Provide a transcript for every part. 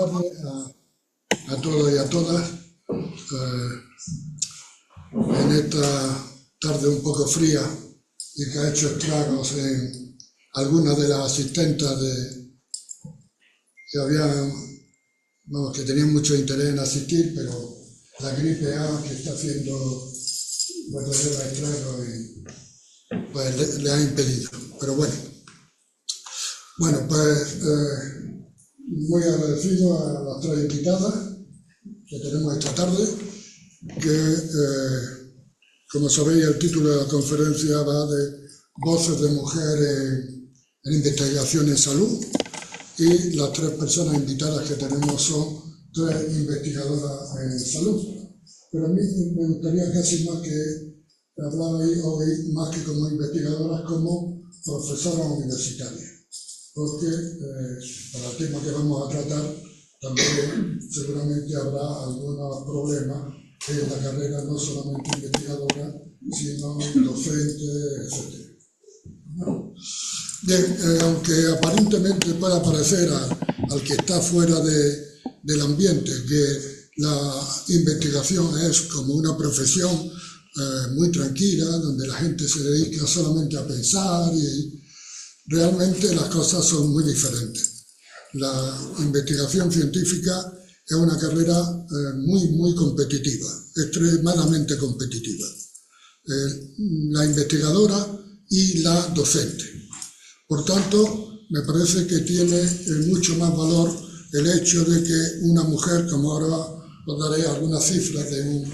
tarde a todos y a todas. En esta tarde un poco fría y que ha hecho estragos en algunas de las asistentes que tenían mucho interés en asistir, pero la gripe A que está haciendo verdaderos estragos pues le ha impedido. Pero bueno, pues muy agradecido a las tres invitadas que tenemos esta tarde, que como sabéis el título de la conferencia va de Voces de Mujeres en Investigación en Salud, y las tres personas invitadas que tenemos son tres investigadoras en salud. Pero a mí me gustaría casi más que hablabais hoy, más que como investigadoras, como profesoras universitarias, porque para el tema que vamos a tratar también seguramente habrá algunos problemas en la carrera, no solamente investigadora, sino docente, etc. Bien, aunque aparentemente pueda parecer al que está fuera del ambiente que la investigación es como una profesión muy tranquila, donde la gente se dedica solamente a pensar, y realmente las cosas son muy diferentes. La investigación científica es una carrera muy competitiva, extremadamente competitiva. La investigadora y la docente. Por tanto, me parece que tiene mucho más valor el hecho de que una mujer, como ahora os daré algunas cifras de un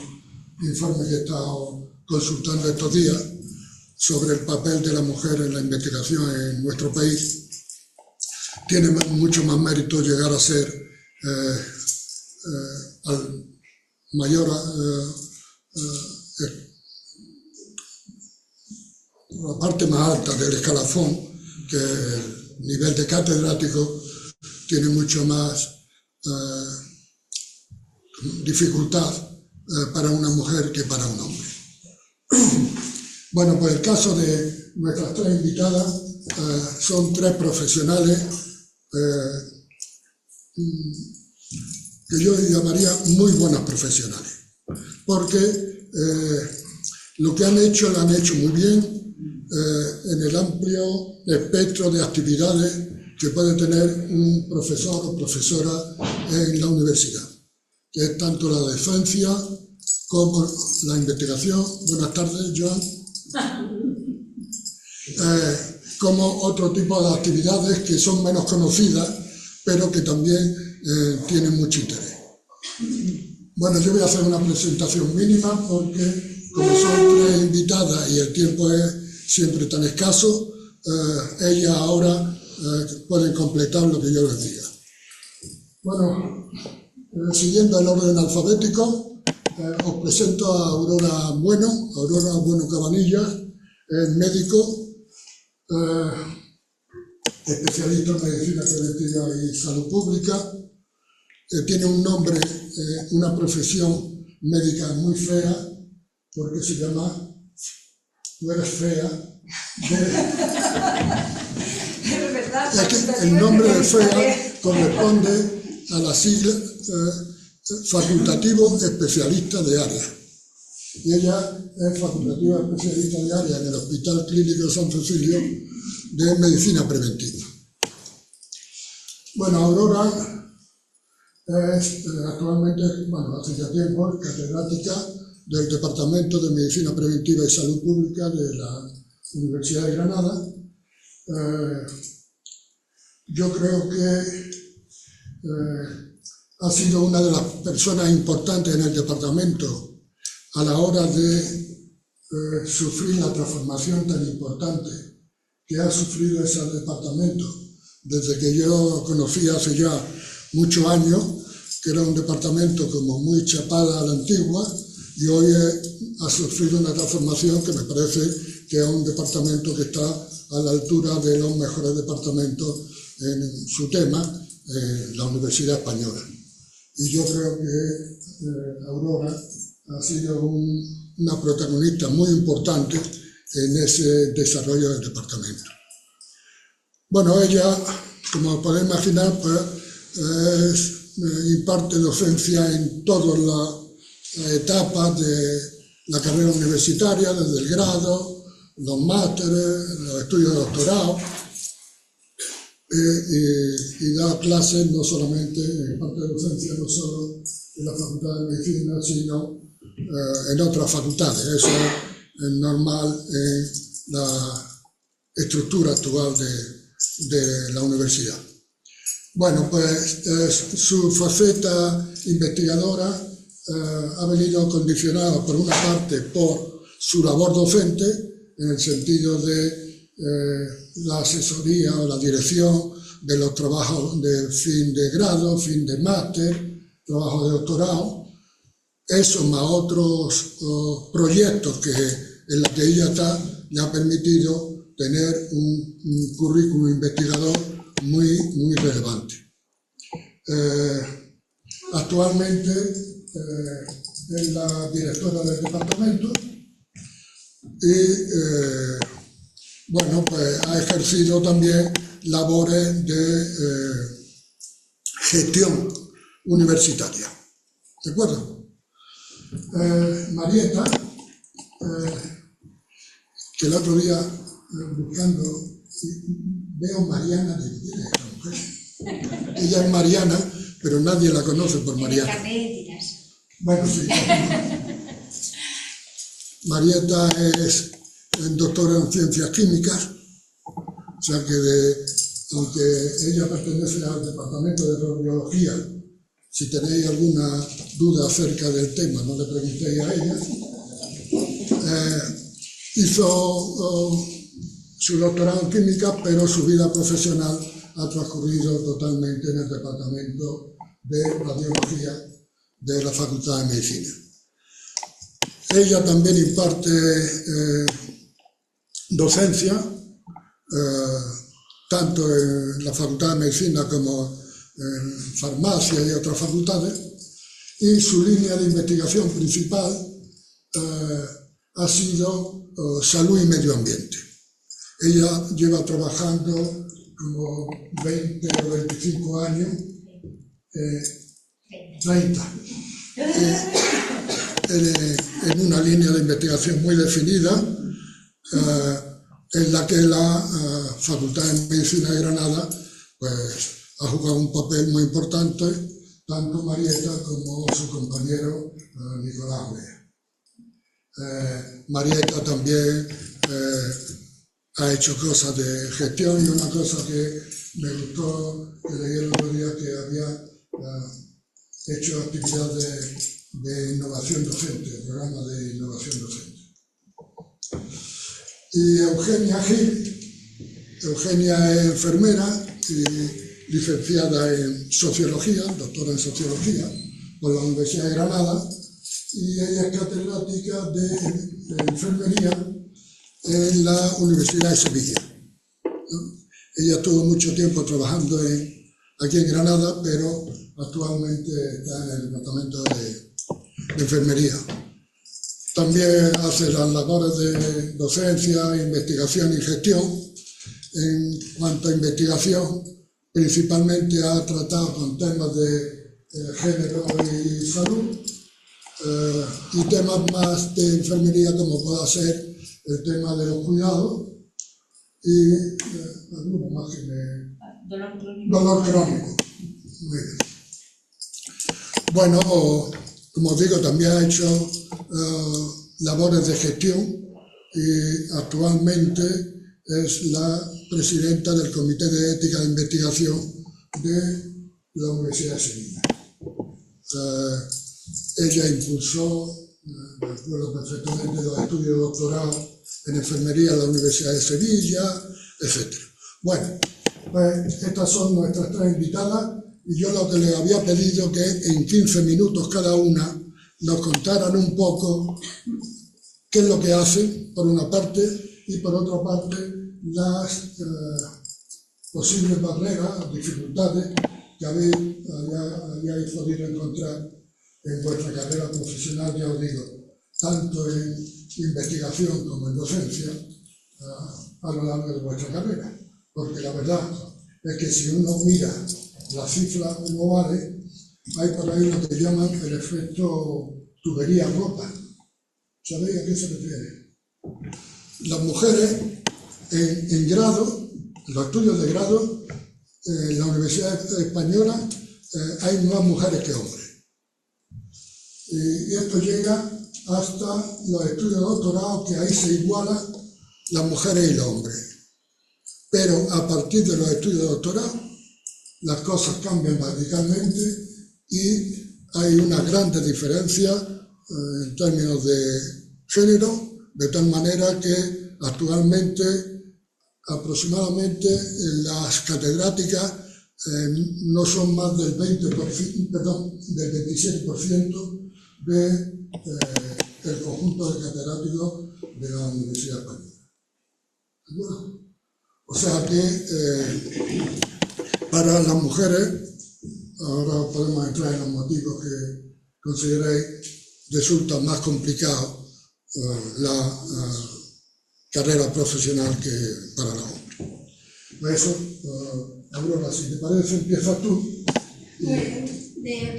informe que he estado consultando estos días sobre el papel de la mujer en la investigación en nuestro país, tiene mucho más mérito llegar a ser la parte más alta del escalafón, que el nivel de catedrático tiene mucho más dificultad para una mujer que para un hombre. Bueno, pues el caso de nuestras tres invitadas son tres profesionales que yo llamaría muy buenas profesionales, porque lo que han hecho lo han hecho muy bien en el amplio espectro de actividades que puede tener un profesor o profesora en la universidad, que es tanto la docencia como la investigación. Buenas tardes, Joan. Como otro tipo de actividades que son menos conocidas, pero que también tienen mucho interés. Bueno, yo voy a hacer una presentación mínima porque, como son tres invitadas y el tiempo es siempre tan escaso, ellas ahora pueden completar lo que yo les diga. Bueno, siguiendo el orden alfabético, os presento a Aurora Bueno Cabanillas. Es médico, especialista en medicina preventiva y salud pública. Tiene un nombre, una profesión médica muy fea, porque se llama, tú eres fea, es que el nombre de fea corresponde a la sigla facultativo especialista de área. Y ella es facultativa especialista de área en el Hospital Clínico San Cecilio de Medicina Preventiva. Bueno, Aurora es actualmente, hace ya tiempo, catedrática del Departamento de Medicina Preventiva y Salud Pública de la Universidad de Granada. Yo creo que ha sido una de las personas importantes en el departamento a la hora de sufrir la transformación tan importante que ha sufrido ese departamento desde que yo conocí hace ya muchos años, que era un departamento como muy chapada a la antigua, y hoy ha sufrido una transformación que me parece que es un departamento que está a la altura de los mejores departamentos en su tema, la Universidad Española. Y yo creo que Aurora ha sido una protagonista muy importante en ese desarrollo del departamento. Bueno, ella, como podéis imaginar, pues, es imparte docencia en todas las etapas de la carrera universitaria, desde el grado, los másteres, los estudios de doctorado, y da clases no solamente en parte de docencia, no solo en la Facultad de Medicina, sino en otras facultades. Eso es normal en la estructura actual de la universidad. Bueno, pues su faceta investigadora ha venido condicionada por una parte por su labor docente, en el sentido de la asesoría o la dirección de los trabajos de fin de grado, fin de máster, trabajo de doctorado. Eso más otros proyectos en los que ella está, le ha permitido tener un currículum investigador muy relevante. Actualmente es la directora del departamento y bueno, pues ha ejercido también labores de gestión universitaria. ¿De acuerdo? Marieta, que el otro día buscando, veo Mariana de esta mujer. Ella es Mariana, pero nadie la conoce por Mariana. Bueno, sí. Marieta es doctora en ciencias químicas, o sea que aunque ella pertenece al departamento de biología, si tenéis alguna duda acerca del tema, no le preguntéis a ella. Hizo su doctorado en química, pero su vida profesional ha transcurrido totalmente en el departamento de radiología de la Facultad de Medicina. Ella también imparte docencia, tanto en la Facultad de Medicina como en farmacia y otras facultades, y su línea de investigación principal ha sido salud y medio ambiente. Ella lleva trabajando como 20 o 25 años, 30, en una línea de investigación muy definida, en la que la Facultad de Medicina de Granada pues, ha jugado un papel muy importante, tanto Marieta como su compañero Nicolás Brea. Marieta también ha hecho cosas de gestión, y una cosa que me gustó, que leí el otro día, que había hecho actividades de innovación docente, programas de innovación docente. Y Eugenia Gil. Eugenia es enfermera y licenciada en Sociología, doctora en Sociología, por la Universidad de Granada, y ella es catedrática de enfermería en la Universidad de Sevilla. Ella estuvo mucho tiempo trabajando aquí en Granada, pero actualmente está en el departamento de enfermería. También hace las labores de docencia, investigación y gestión. En cuanto a investigación, principalmente ha tratado con temas de género y salud, y temas más de enfermería, como pueda ser el tema de los cuidados y alguno más que dolor crónico. Muy bien. Bueno, como os digo, también ha hecho labores de gestión y actualmente es la presidenta del Comité de Ética de Investigación de la Universidad de Sevilla. Ella impulsó, me acuerdo perfectamente, los estudios de doctorado en enfermería en la Universidad de Sevilla, etc. Bueno, pues estas son nuestras tres invitadas, y yo lo que les había pedido que en 15 minutos cada una nos contaran un poco qué es lo que hacen, por una parte, y por otra parte, las posibles barreras, dificultades que hayáis podido encontrar en vuestra carrera profesional, ya os digo, tanto en investigación como en docencia, a lo largo de vuestra carrera. Porque la verdad es que si uno mira las cifras globales, hay por ahí lo que llaman el efecto tubería rota. ¿Sabéis a qué se refiere? Las mujeres en grado, en los estudios de grado, en la Universidad Española hay más mujeres que hombres. Y esto llega hasta los estudios de doctorado, que ahí se igualan las mujeres y los hombres. Pero a partir de los estudios de doctorado, las cosas cambian radicalmente y hay una grande diferencia en términos de género, de tal manera que actualmente aproximadamente las catedráticas no son más del 27% del conjunto de catedráticos de la Universidad Española. Bueno, o sea que para las mujeres, ahora podemos entrar en los motivos que consideréis, resulta más complicado la carrera profesional que para los hombres. Por eso, Aurora, si te parece, empieza tú.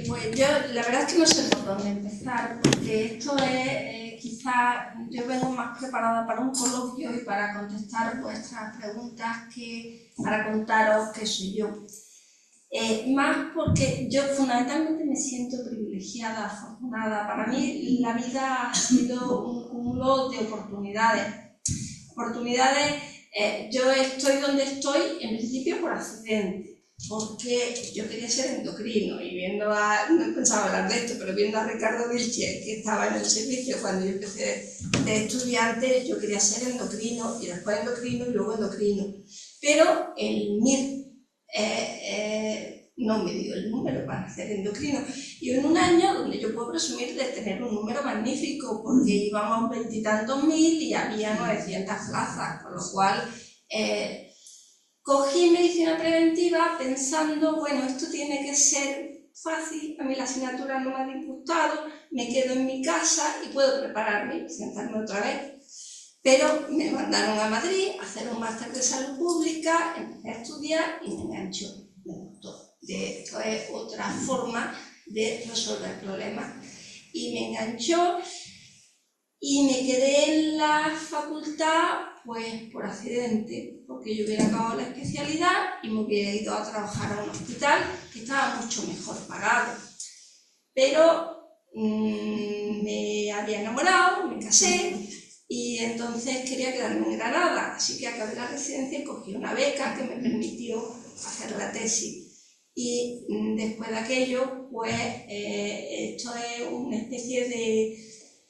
Pues yo la verdad es que no sé por dónde empezar, porque esto es quizá yo vengo más preparada para un coloquio y para contestar vuestras preguntas que para contaros qué soy yo. Más porque yo fundamentalmente me siento privilegiada, afortunada. Para mí la vida ha sido un cúmulo de oportunidades. Yo estoy donde estoy en principio por accidente, porque yo quería ser endocrino y no pensaba hablar de esto, pero viendo a Ricardo Vilche, que estaba en el servicio cuando yo empecé de estudiante, yo quería ser endocrino y después endocrino y luego endocrino. Pero el MIR no me dio el número para ser endocrino. Y en un año donde yo puedo presumir de tener un número magnífico, porque íbamos 20 y tantos mil y había 900 plazas, con lo cual cogí medicina preventiva pensando, bueno, esto tiene que ser fácil, a mí la asignatura no me ha disgustado, me quedo en mi casa y puedo prepararme y sentarme otra vez. Pero me mandaron a Madrid a hacer un máster de salud pública, empecé a estudiar y me enganchó, me gustó. Esto es otra forma de resolver problemas. Y me enganchó y me quedé en la facultad pues por accidente, porque yo hubiera acabado la especialidad y me hubiera ido a trabajar a un hospital que estaba mucho mejor pagado. Pero me había enamorado, me casé y entonces quería quedarme en Granada, así que acabé la residencia y cogí una beca que me permitió hacer la tesis. Y después de aquello, pues esto es una especie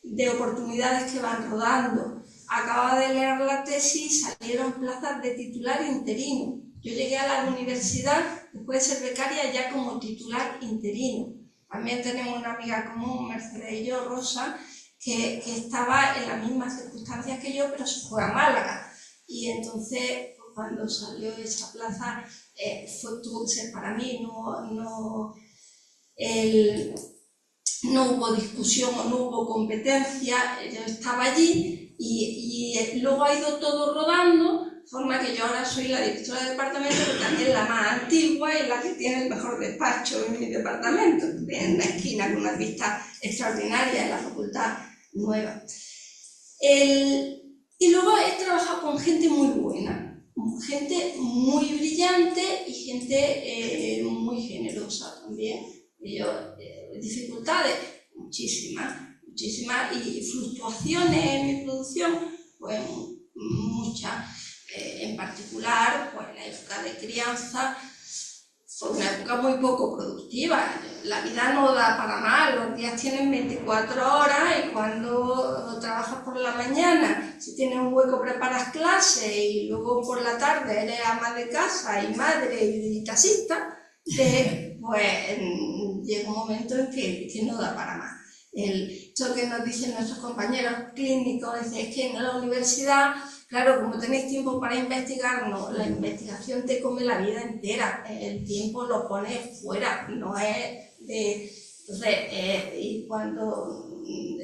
de oportunidades que van rodando. Acababa de leer la tesis, salieron plazas de titular interino. Yo llegué a la universidad, después de ser becaria, ya como titular interino. También tenemos una amiga común, Mercedes y yo, Rosa, que estaba en las mismas circunstancias que yo, pero se fue a Málaga. Y entonces, cuando salió esa plaza, tuvo que ser para mí, no hubo discusión o no hubo competencia, yo estaba allí y luego ha ido todo rodando, de forma que yo ahora soy la directora de departamento, pero también la más antigua y la que tiene el mejor despacho en mi departamento, en la esquina con una vista extraordinaria en la facultad nueva. Y luego he trabajado con gente muy buena, gente muy brillante y gente muy generosa también. Dificultades, muchísimas, y fluctuaciones en mi producción, pues muchas. En particular, pues la época de crianza fue una época muy poco productiva. La vida no da para más, los días tienen 24 horas y cuando trabajas por la mañana, si tienes un hueco preparas clase y luego por la tarde eres ama de casa y madre y taxista, pues llega un momento en que no da para más. Esto que nos dicen nuestros compañeros clínicos, es que en la universidad, claro, como tenéis tiempo para investigar, no, la investigación te come la vida entera, el tiempo lo pones fuera, no es de... Entonces, y cuando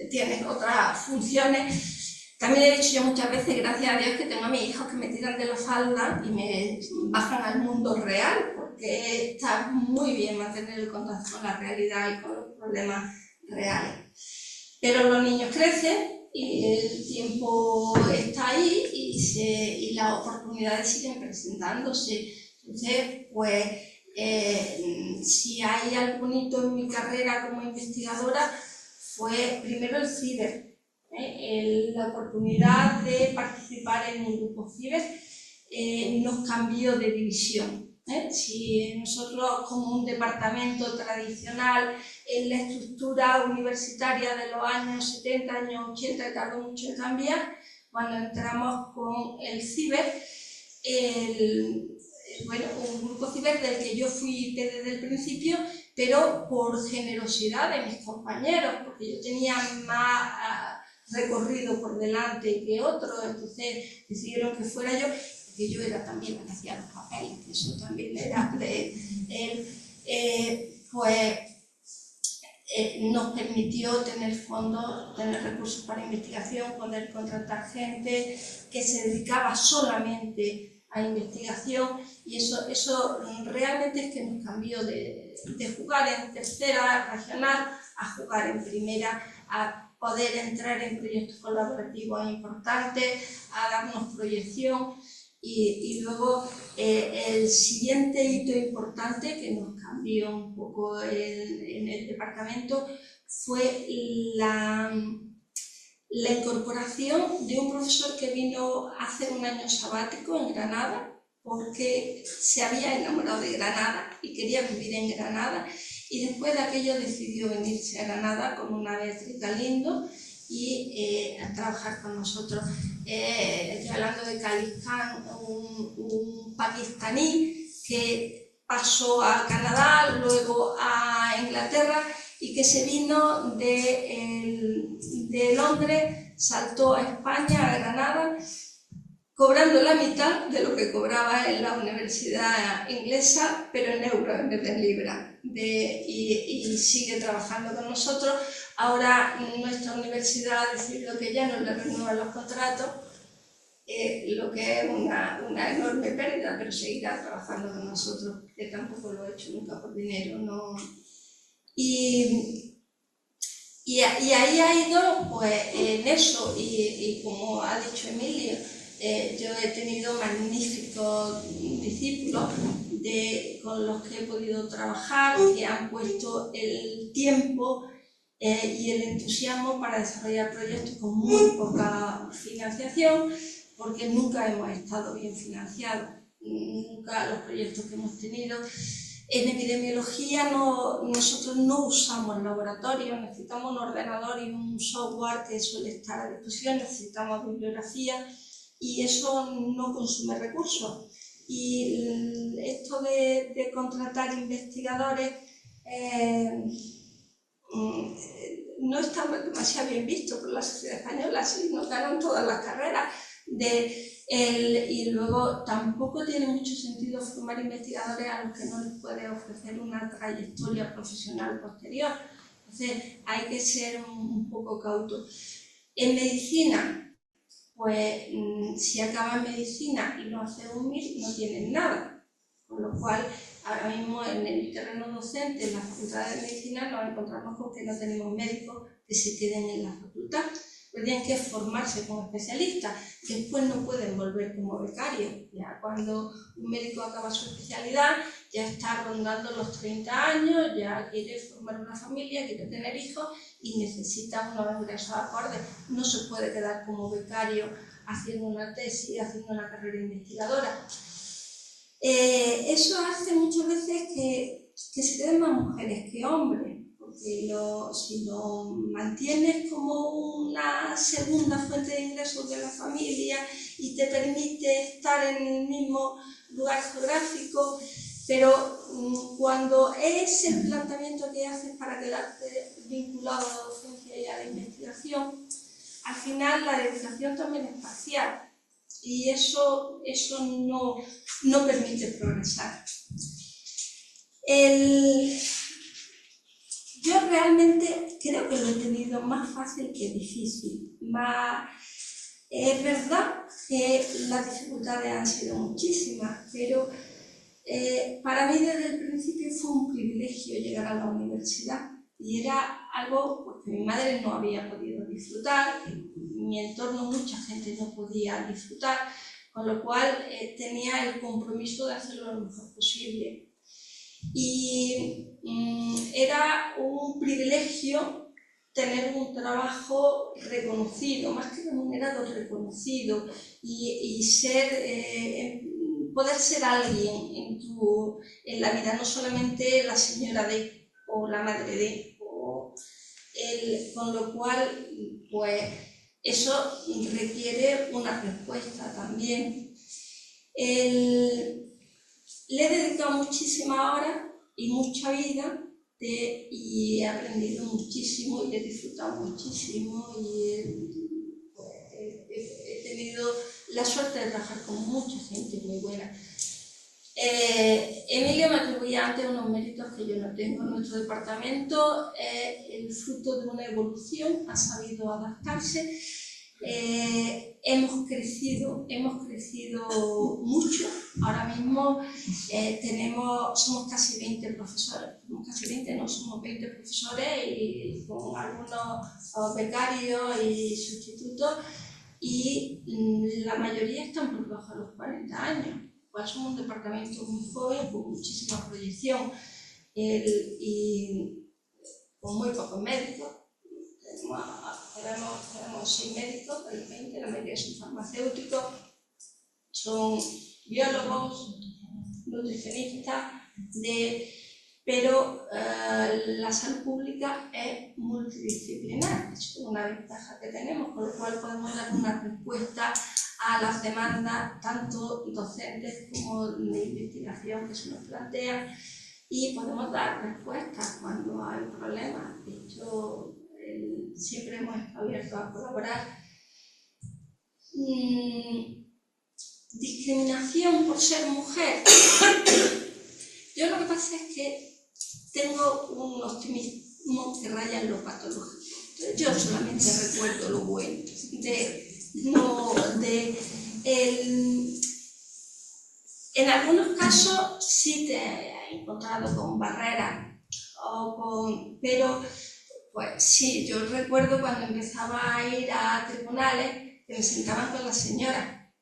tienes otras funciones, también he dicho yo muchas veces, gracias a Dios, que tengo a mis hijos que me tiran de la falda y me bajan al mundo real, porque está muy bien mantener el contacto con la realidad y con los problemas reales. Pero los niños crecen y el tiempo está ahí y las oportunidades siguen presentándose. Entonces, pues, si hay algún hito en mi carrera como investigadora, fue primero el ciber, la oportunidad de participar en un grupo ciber nos cambió de división. Si nosotros, como un departamento tradicional en la estructura universitaria de los años 70, años 80, tardó mucho en cambiar, cuando entramos con el ciber, bueno, un grupo ciber del que yo fui desde el principio, pero por generosidad de mis compañeros, porque yo tenía más recorrido por delante que otros, entonces decidieron que fuera yo, porque yo era también la que hacía los papeles, eso también era nos permitió tener fondos, tener recursos para investigación, poder contratar gente que se dedicaba solamente a investigación, y eso realmente es que nos cambió de jugar en tercera regional a jugar en primera, a poder entrar en proyectos colaborativos importantes, a darnos proyección. Y luego el siguiente hito importante que nos cambió un poco en el departamento fue la incorporación de un profesor que vino a hacer un año sabático en Granada, porque se había enamorado de Granada y quería vivir en Granada, y después de aquello decidió venirse a Granada con una Beatriz Galindo y a trabajar con nosotros. Estoy hablando de Khalid Khan, un pakistaní que pasó a Canadá, luego a Inglaterra, y que se vino de Londres, saltó a España, a Granada, cobrando la mitad de lo que cobraba en la universidad inglesa, pero en euros en vez de en libras, y sigue trabajando con nosotros. Ahora nuestra universidad ha decidido que ya no le renuevan los contratos, lo que es una enorme pérdida, pero seguirá trabajando con nosotros, que tampoco lo he hecho nunca por dinero, no. Y ahí ha ido, pues, en eso, y como ha dicho Emilio, yo he tenido magníficos discípulos con los que he podido trabajar, que han puesto el tiempo y el entusiasmo para desarrollar proyectos con muy poca financiación, porque nunca hemos estado bien financiados, nunca los proyectos que hemos tenido. En epidemiología nosotros no usamos laboratorios, necesitamos un ordenador y un software que suele estar a disposición, necesitamos bibliografía y eso no consume recursos. Y esto de contratar investigadores no está demasiado bien visto por la sociedad española, si nos ganan todas las carreras. Y luego tampoco tiene mucho sentido formar investigadores a los que no les puede ofrecer una trayectoria profesional posterior. Entonces hay que ser un poco cauto. En medicina, pues si acabas medicina y no haces un MIR, no tienes nada. Con lo cual, ahora mismo en el terreno docente, en la Facultad de Medicina, nos encontramos con que no tenemos médicos que se queden en la facultad. Tienen que formarse como especialistas, después no pueden volver como becarios. Ya cuando un médico acaba su especialidad, ya está rondando los 30 años, ya quiere formar una familia, quiere tener hijos y necesita unos ingresos acordes. No se puede quedar como becario haciendo una tesis, haciendo una carrera investigadora. Eso hace muchas veces que se queden más mujeres que hombres, porque si lo mantienes como una segunda fuente de ingresos de la familia y te permite estar en el mismo lugar geográfico, pero cuando es el planteamiento que haces para quedarte vinculado a la docencia y a la investigación, al final la dedicación también es parcial y eso no permite progresar. Yo realmente creo que lo he tenido más fácil que difícil. Es verdad que las dificultades han sido muchísimas, pero Para mí desde el principio fue un privilegio llegar a la universidad y era algo pues, que mi madre no había podido disfrutar, en mi entorno mucha gente no podía disfrutar, con lo cual tenía el compromiso de hacerlo lo mejor posible. Y era un privilegio tener un trabajo reconocido, más que remunerado, reconocido, y ser, poder ser alguien en la vida, no solamente la señora de, o la madre de, con lo cual, pues, eso requiere una respuesta también. Le he dedicado muchísimas horas y mucha vida y he aprendido muchísimo y he disfrutado muchísimo y he tenido la suerte de trabajar con mucha gente muy buena. Emilio me atribuía antes unos méritos que yo no tengo. Nuestro departamento es el fruto de una evolución, ha sabido adaptarse. Hemos crecido mucho. Ahora mismo somos casi 20 profesores, somos 20 profesores y con algunos becarios y sustitutos, y la mayoría están por debajo de los 40 años. Pues somos un departamento muy joven, con muchísima proyección y con muy pocos médicos. Tenemos 6 médicos, de los 20, la mayoría son farmacéuticos, son biólogos, nutricionistas, pero la salud pública es multidisciplinar, es una ventaja que tenemos, con lo cual podemos dar una respuesta a las demandas, tanto docentes como de investigación que se nos plantean, y podemos dar respuestas cuando hay problemas. De hecho, siempre hemos estado abiertos a colaborar. Discriminación por ser mujer. Yo lo que pasa es que tengo un optimismo que raya en lo patológico. Yo solamente recuerdo lo bueno. En algunos casos sí te he encontrado con barreras, pero pues sí, yo recuerdo cuando empezaba a ir a tribunales que me sentaban con la señora.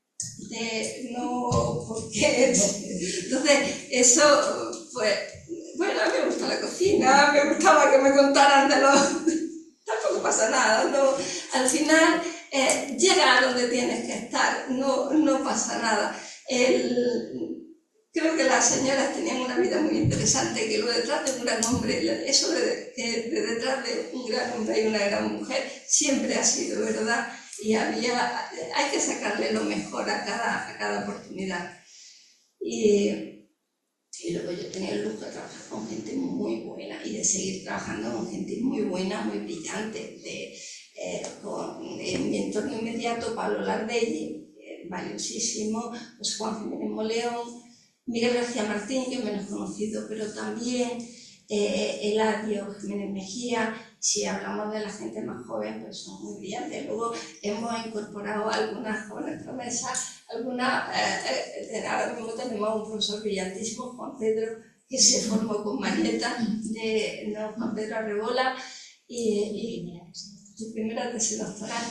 Entonces, eso, pues, bueno, a mí me gusta la cocina, me gustaba que me contaran de los... Tampoco pasa nada, no, al final llega a donde tienes que estar, no pasa nada. Creo que las señoras tenían una vida muy interesante, que lo detrás de un gran hombre, eso de detrás de un gran hombre y una gran mujer, siempre ha sido verdad, y hay que sacarle lo mejor a cada oportunidad. Y luego yo tenía el lujo de trabajar con gente muy buena y de seguir trabajando con gente muy buena, muy brillante. En mi entorno inmediato, Pablo Lardelli, valiosísimo, pues Juan Jiménez Moleón, Miguel García Martín, que es menos conocido, pero también Eladio Jiménez Mejía. Si hablamos de la gente más joven, pues son muy brillantes. Luego hemos incorporado algunas jóvenes promesas, ahora mismo tenemos un profesor brillantísimo, Juan Pedro, que se formó con Marieta, Juan Pedro Arrebola, y su primera tesis doctoral.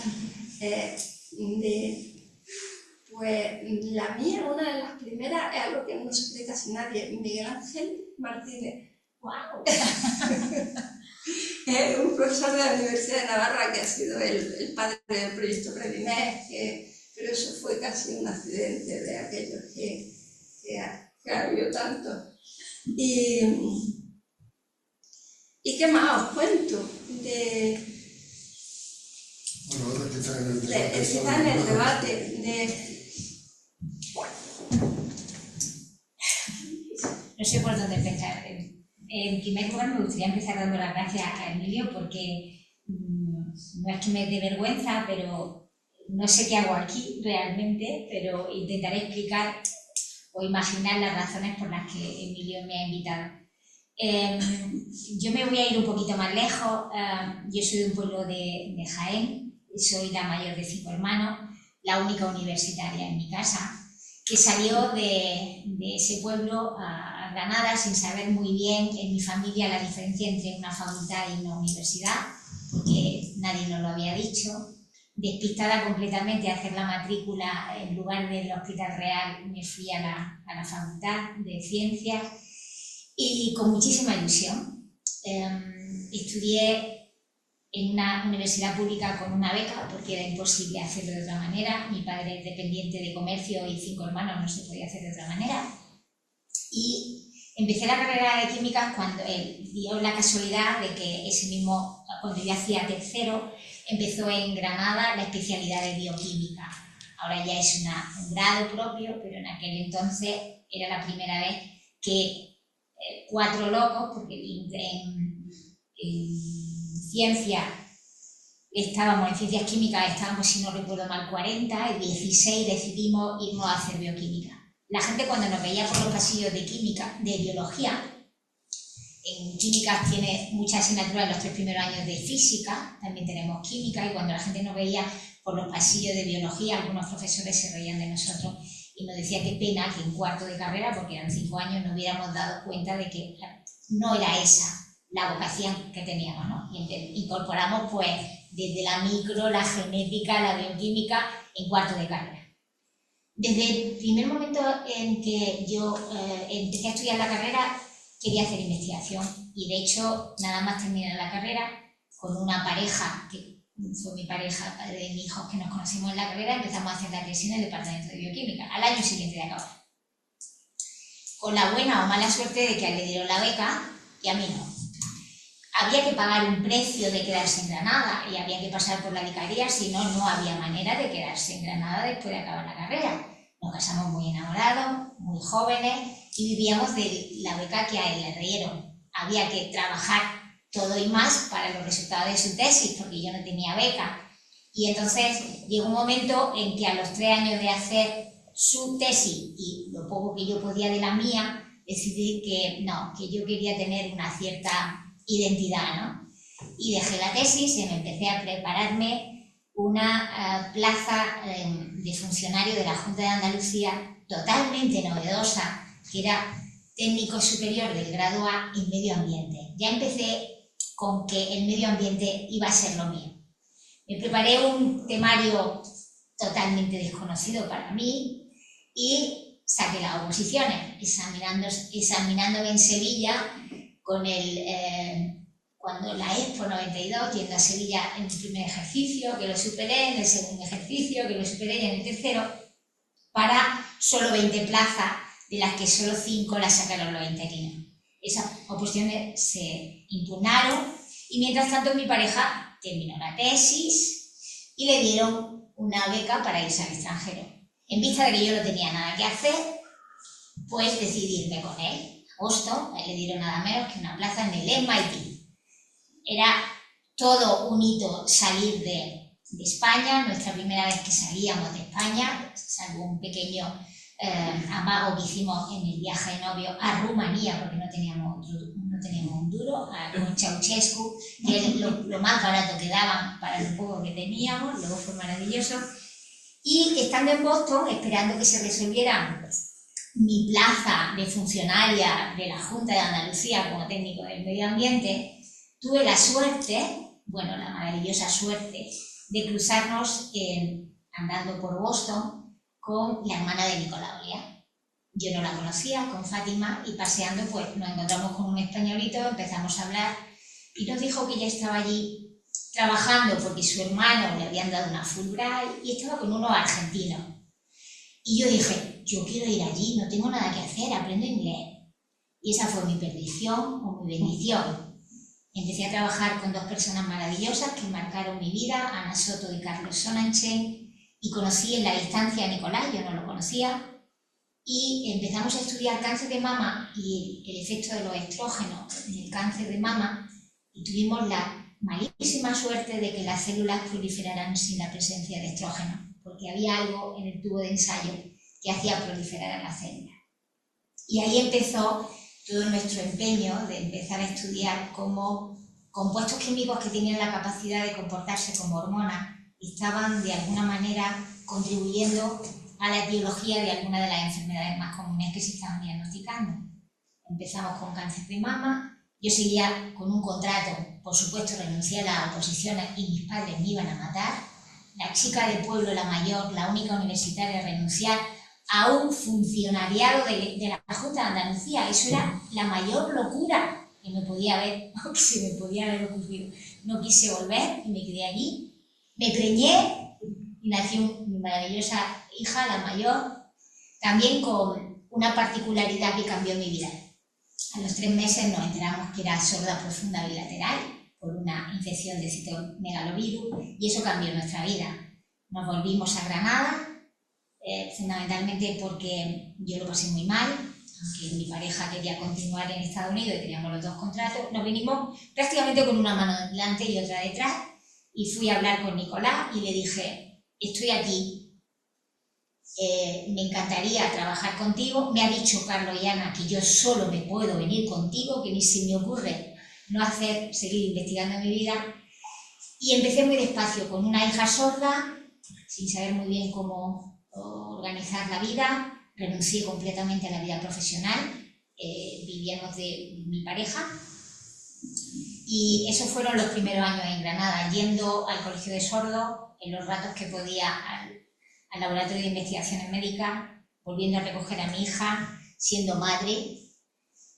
Pues la mía, una de las primeras, es algo que no se cree casi nadie, Miguel Ángel Martínez. ¡Wow! Es un profesor de la Universidad de Navarra que ha sido el padre del proyecto Predimed, pero eso fue casi un accidente de aquellos que ha habido tanto. ¿Y qué más os cuento? Bueno, ahora que está en el debate. Está en el debate. No sé por dónde empezar. En primer lugar, me gustaría empezar dando las gracias a Emilio, porque no es que me dé vergüenza, pero no sé qué hago aquí realmente, pero intentaré explicar o imaginar las razones por las que Emilio me ha invitado. Yo me voy a ir un poquito más lejos. Yo soy de un pueblo de Jaén, soy la mayor de 5 hermanos, la única universitaria en mi casa, que salió de ese pueblo a Granada sin saber muy bien en mi familia la diferencia entre una facultad y una universidad, porque nadie nos lo había dicho. Despistada completamente a hacer la matrícula, en lugar del Hospital Real me fui a la Facultad de Ciencias y con muchísima ilusión. Estudié en una universidad pública con una beca porque era imposible hacerlo de otra manera. Mi padre es dependiente de comercio y 5 hermanos, no se podía hacer de otra manera. Y empecé la carrera de química cuando dio la casualidad de que ese mismo, cuando yo hacía tercero, empezó en Granada la especialidad de bioquímica. Ahora ya es un grado propio, pero en aquel entonces era la primera vez que 4 locos, porque en ciencias químicas estábamos, si no recuerdo mal, 40, y 16 decidimos irnos a hacer bioquímica. La gente cuando nos veía por los pasillos de biología, en química tiene muchas asignaturas en los 3 primeros años de física, también tenemos química, y cuando la gente nos veía por los pasillos de biología, algunos profesores se reían de nosotros y nos decía qué pena que en cuarto de carrera, porque eran 5 años, no hubiéramos dado cuenta de que no era esa la vocación que teníamos, ¿no? Y incorporamos pues desde la micro, la genética, la bioquímica en cuarto de carrera. Desde el primer momento en que yo empecé a estudiar la carrera, quería hacer investigación y de hecho nada más terminar la carrera con una pareja, que fue mi pareja, padre de mis hijos, que nos conocimos en la carrera, empezamos a hacer la tesis en el departamento de bioquímica, al año siguiente de acabar. Con la buena o mala suerte de que a él le dieron la beca y a mí no. Había que pagar un precio de quedarse en Granada y había que pasar por la vicaría, si no, no había manera de quedarse en Granada después de acabar la carrera. Nos casamos muy enamorados, muy jóvenes y vivíamos de la beca que a él le dieron. Había que trabajar todo y más para los resultados de su tesis, porque yo no tenía beca. Y entonces llegó un momento en que a los 3 años de hacer su tesis y lo poco que yo podía de la mía, decidí que no, que yo quería tener una cierta identidad, ¿no? Y dejé la tesis y me empecé a prepararme una plaza de funcionario de la Junta de Andalucía totalmente novedosa, que era técnico superior del grado A en medio ambiente. Ya empecé con que el medio ambiente iba a ser lo mío. Me preparé un temario totalmente desconocido para mí y saqué las oposiciones, examinándome en Sevilla con cuando la Expo 92, yendo a Sevilla en el primer ejercicio, que lo superé, en el segundo ejercicio, que lo superé, y en el tercero, para solo 20 plazas, de las que solo 5 las sacaron los interinos. Esas oposiciones se impugnaron y mientras tanto mi pareja terminó la tesis y le dieron una beca para irse al extranjero. En vista de que yo no tenía nada que hacer, pues decidí irme con él. Boston, le dieron nada menos que una plaza en el MIT. Era todo un hito salir de España, nuestra primera vez que salíamos de España, salvo un pequeño amago que hicimos en el viaje de novio a Rumanía, porque no teníamos un duro, con Ceausescu, que es lo más barato que daban para lo poco que teníamos, luego fue maravilloso. Y estando en Boston, esperando que se resolvieran mi plaza de funcionaria de la Junta de Andalucía como técnico del medio ambiente, tuve la suerte, la maravillosa suerte, de cruzarnos andando por Boston con la hermana de Nicola Ollea. Yo no la conocía, con Fátima, y paseando pues nos encontramos con un españolito, empezamos a hablar y nos dijo que ella estaba allí trabajando porque su hermano le habían dado una Fulbright y estaba con unos argentinos. Y yo dije, yo quiero ir allí, no tengo nada que hacer, aprendo inglés. Y esa fue mi perdición o mi bendición. Empecé a trabajar con 2 personas maravillosas que marcaron mi vida, Ana Soto y Carlos Sonnenschein, y conocí en la distancia a Nicolás, yo no lo conocía, y empezamos a estudiar cáncer de mama y el efecto de los estrógenos en el cáncer de mama, y tuvimos la malísima suerte de que las células proliferaran sin la presencia de estrógeno, porque había algo en el tubo de ensayo que hacía proliferar a las células. Y ahí empezó todo nuestro empeño de empezar a estudiar cómo compuestos químicos que tenían la capacidad de comportarse como hormonas estaban de alguna manera contribuyendo a la etiología de algunas de las enfermedades más comunes que se estaban diagnosticando. Empezamos con cáncer de mama, yo seguía con un contrato, por supuesto renuncié a las oposiciones y mis padres me iban a matar. La chica del pueblo, la mayor, la única universitaria, renunciar a un funcionariado de la Junta de Andalucía. Eso era la mayor locura que se me podía haber ocurrido. No quise volver y me quedé allí. Me preñé y nació mi maravillosa hija, la mayor, también con una particularidad que cambió mi vida. A los 3 meses nos enteramos que era sorda profunda bilateral por una infección de citomegalovirus y eso cambió nuestra vida. Nos volvimos a Granada, fundamentalmente porque yo lo pasé muy mal, aunque mi pareja quería continuar en Estados Unidos y teníamos los 2 contratos. Nos vinimos prácticamente con una mano delante y otra detrás y fui a hablar con Nicolás y le dije, estoy aquí. Me encantaría trabajar contigo. Me ha dicho Carlos y Ana que yo solo me puedo venir contigo, que ni se me ocurre no seguir investigando mi vida. Y empecé muy despacio, con una hija sorda, sin saber muy bien cómo organizar la vida. Renuncié completamente a la vida profesional, vivíamos de mi pareja. Y esos fueron los primeros años en Granada, yendo al colegio de sordos en los ratos que podía al laboratorio de investigaciones médicas, volviendo a recoger a mi hija, siendo madre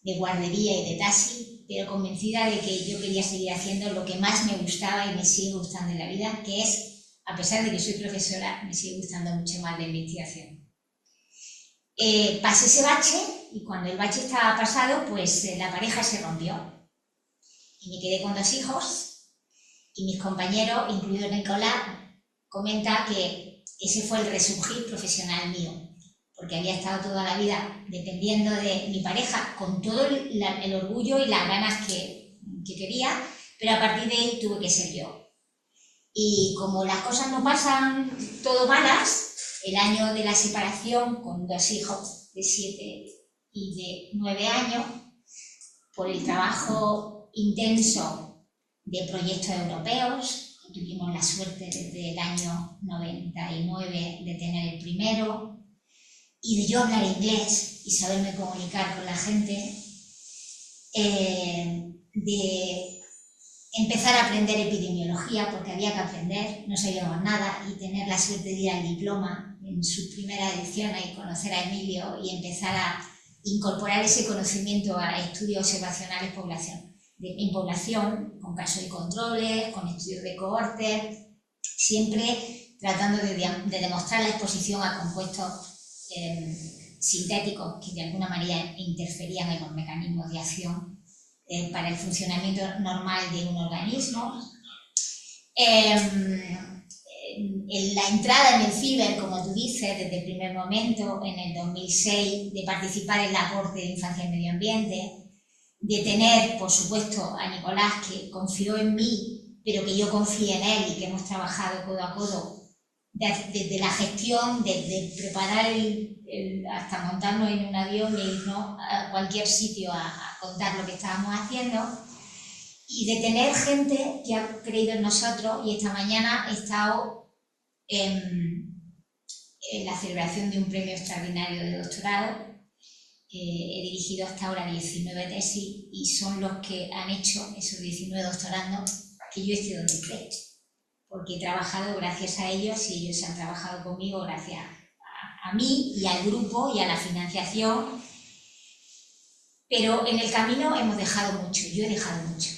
de guardería y de taxi, pero convencida de que yo quería seguir haciendo lo que más me gustaba y me sigue gustando en la vida, que es, a pesar de que soy profesora, me sigue gustando mucho más la investigación. Pasé ese bache y cuando el bache estaba pasado, pues la pareja se rompió y me quedé con 2 hijos y mis compañeros, incluido Nicolás, comenta que ese fue el resurgir profesional mío, porque había estado toda la vida dependiendo de mi pareja con todo el orgullo y las ganas que quería, pero a partir de ahí tuve que ser yo. Y como las cosas no pasan todo malas, el año de la separación con 2 hijos de 7 y de 9 años, por el trabajo intenso de proyectos europeos, tuvimos la suerte desde el año 99 de tener el primero, y de yo hablar inglés y saberme comunicar con la gente, de empezar a aprender epidemiología, porque había que aprender, no sabíamos nada, y tener la suerte de ir al diploma en su primera edición y conocer a Emilio y empezar a incorporar ese conocimiento a estudios observacionales en población, con casos y controles, con estudios de cohortes, siempre tratando de demostrar la exposición a compuestos sintéticos que de alguna manera interferían en los mecanismos de acción para el funcionamiento normal de un organismo. La entrada en el ciber, como tú dices, desde el primer momento, en el 2006, de participar en la Corte de Infancia y Medio Ambiente, de tener, por supuesto, a Nicolás, que confió en mí, pero que yo confié en él y que hemos trabajado codo a codo, desde la gestión, desde preparar hasta montarnos en un avión e irnos a cualquier sitio a contar lo que estábamos haciendo, y de tener gente que ha creído en nosotros. Y esta mañana he estado en la celebración de un premio extraordinario de doctorado. He dirigido hasta ahora 19 tesis y son los que han hecho esos 19 doctorandos que yo esté donde esté, porque he trabajado gracias a ellos y ellos han trabajado conmigo gracias a mí y al grupo y a la financiación, pero en el camino hemos dejado mucho, yo he dejado mucho.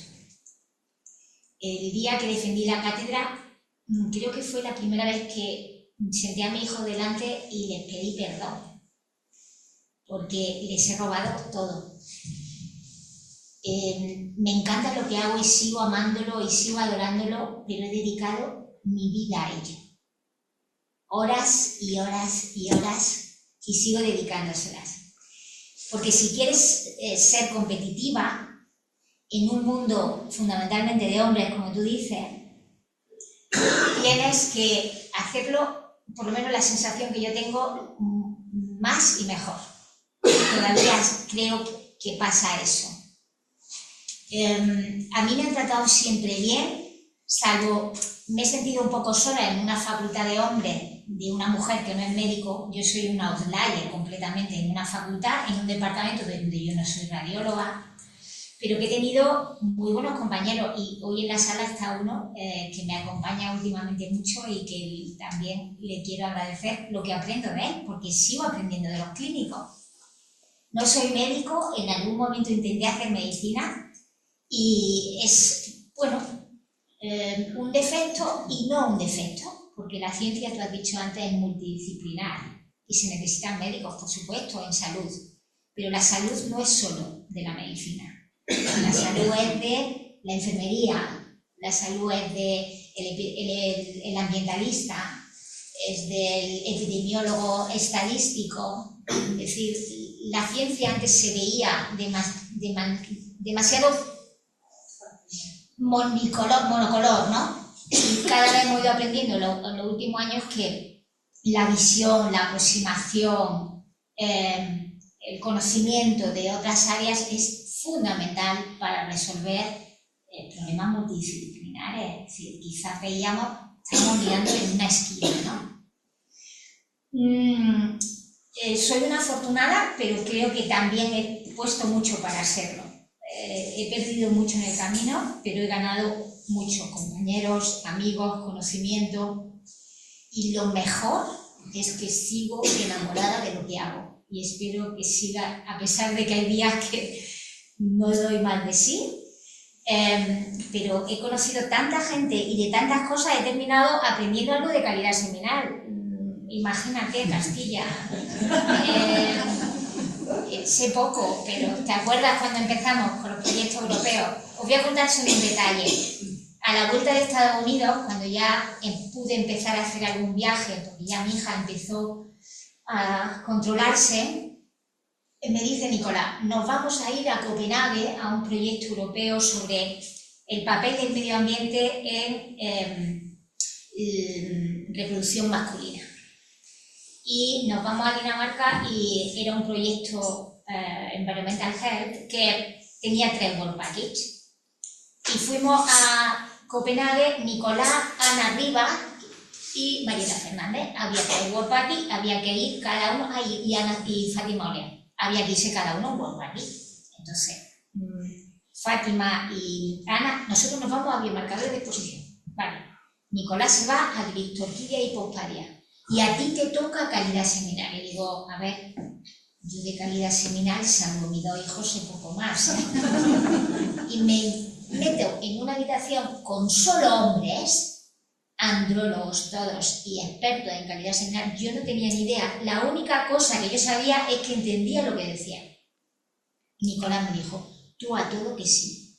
El día que defendí la cátedra, creo que fue la primera vez que senté a mi hijo delante y les pedí perdón, porque les he robado todo. Me encanta lo que hago y sigo amándolo y sigo adorándolo, pero he dedicado mi vida a ello. Horas y horas y horas, y sigo dedicándoselas. Porque si quieres ser competitiva en un mundo fundamentalmente de hombres, como tú dices, tienes que hacerlo, por lo menos la sensación que yo tengo, más y mejor. Todavía creo que pasa eso. A mí me han tratado siempre bien, salvo me he sentido un poco sola en una facultad de hombres de una mujer que no es médico, yo soy una outlier completamente en una facultad, en un departamento donde yo no soy radióloga, pero que he tenido muy buenos compañeros, y hoy en la sala está uno que me acompaña últimamente mucho y que también le quiero agradecer lo que aprendo de él, porque sigo aprendiendo de los clínicos. No soy médico, en algún momento intenté hacer medicina y es, bueno, un defecto y no un defecto, porque la ciencia, tú has dicho antes, es multidisciplinar y se necesitan médicos, por supuesto, en salud, pero la salud no es solo de la medicina. La salud es de la enfermería, la salud es del ambientalista, es del epidemiólogo estadístico. Es decir, la ciencia antes se veía demasiado monocolor, ¿no? Y cada vez hemos ido aprendiendo en los últimos años que la visión, la aproximación, el conocimiento de otras áreas es fundamental para resolver problemas multidisciplinares. Es decir, quizás estamos mirando en una esquina, ¿no? Soy una afortunada, pero creo que también he puesto mucho para serlo. He perdido mucho en el camino, pero he ganado mucho, compañeros, amigos, conocimiento, y lo mejor es que sigo enamorada de lo que hago y espero que siga, a pesar de que hay días que no doy más de sí, pero he conocido tanta gente y de tantas cosas, he terminado aprendiendo algo de calidad seminal. Imagínate, Castilla. Sé poco, pero ¿te acuerdas cuando empezamos con los proyectos europeos? Os voy a contar solo un detalle. A la vuelta de Estados Unidos, cuando ya pude empezar a hacer algún viaje, porque ya mi hija empezó a controlarse, me dice Nicolás, nos vamos a ir a Copenhague a un proyecto europeo sobre el papel del medio ambiente en reproducción masculina. Y nos vamos a Dinamarca y era un proyecto Environmental Health que tenía 3 Work Package. Y fuimos a Copenhague, Nicolás, Ana Riva y Mariela Fernández. Había 3 Work Package, había que ir cada uno, y Ana y Fátima Olea. Había que irse cada uno un Work Package. Entonces, Fátima y Ana, nosotros nos vamos a biomarcadores de exposición. Vale. Nicolás se va a Orquídea y Posparia. Y a ti te toca calidad seminal. Y digo, a ver, yo de calidad seminal, salvo mis 2 hijos, sé poco más. Y me meto en una habitación con solo hombres, andrólogos todos y expertos en calidad seminal. Yo no tenía ni idea. La única cosa que yo sabía es que entendía lo que decían. Nicolás me dijo, tú a todo que sí.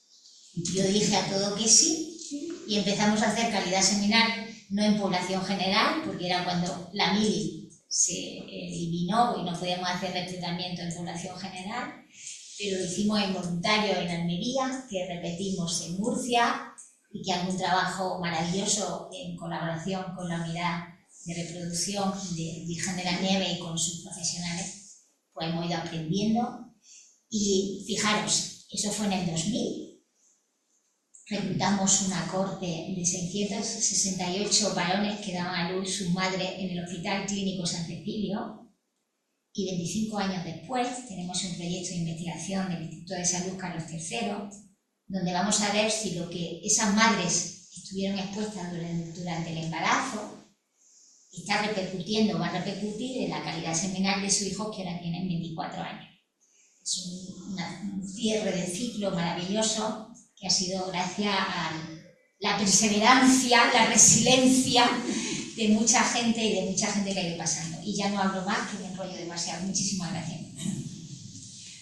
Yo dije a todo que sí y empezamos a hacer calidad seminal. No en población general, porque era cuando la mili se eliminó y no podíamos hacer reclutamiento en población general, pero lo hicimos en voluntarios en Almería, que repetimos en Murcia, y que hago un trabajo maravilloso en colaboración con la unidad de reproducción de Virgen de la Nieve y con sus profesionales, pues hemos ido aprendiendo. Y fijaros, eso fue en el 2000. Reclutamos una corte de 668 varones que daban a luz sus madres en el Hospital Clínico San Cecilio, y 25 años después tenemos un proyecto de investigación del Instituto de Salud Carlos III, donde vamos a ver si lo que esas madres estuvieron expuestas durante el embarazo está repercutiendo, va a repercutir en la calidad seminal de sus hijos, que ahora tienen 24 años. Es un cierre de ciclo maravilloso, que ha sido gracias a la perseverancia, la resiliencia de mucha gente y de mucha gente que ha ido pasando. Y ya no hablo más, que me enrollo demasiado. Muchísimas gracias.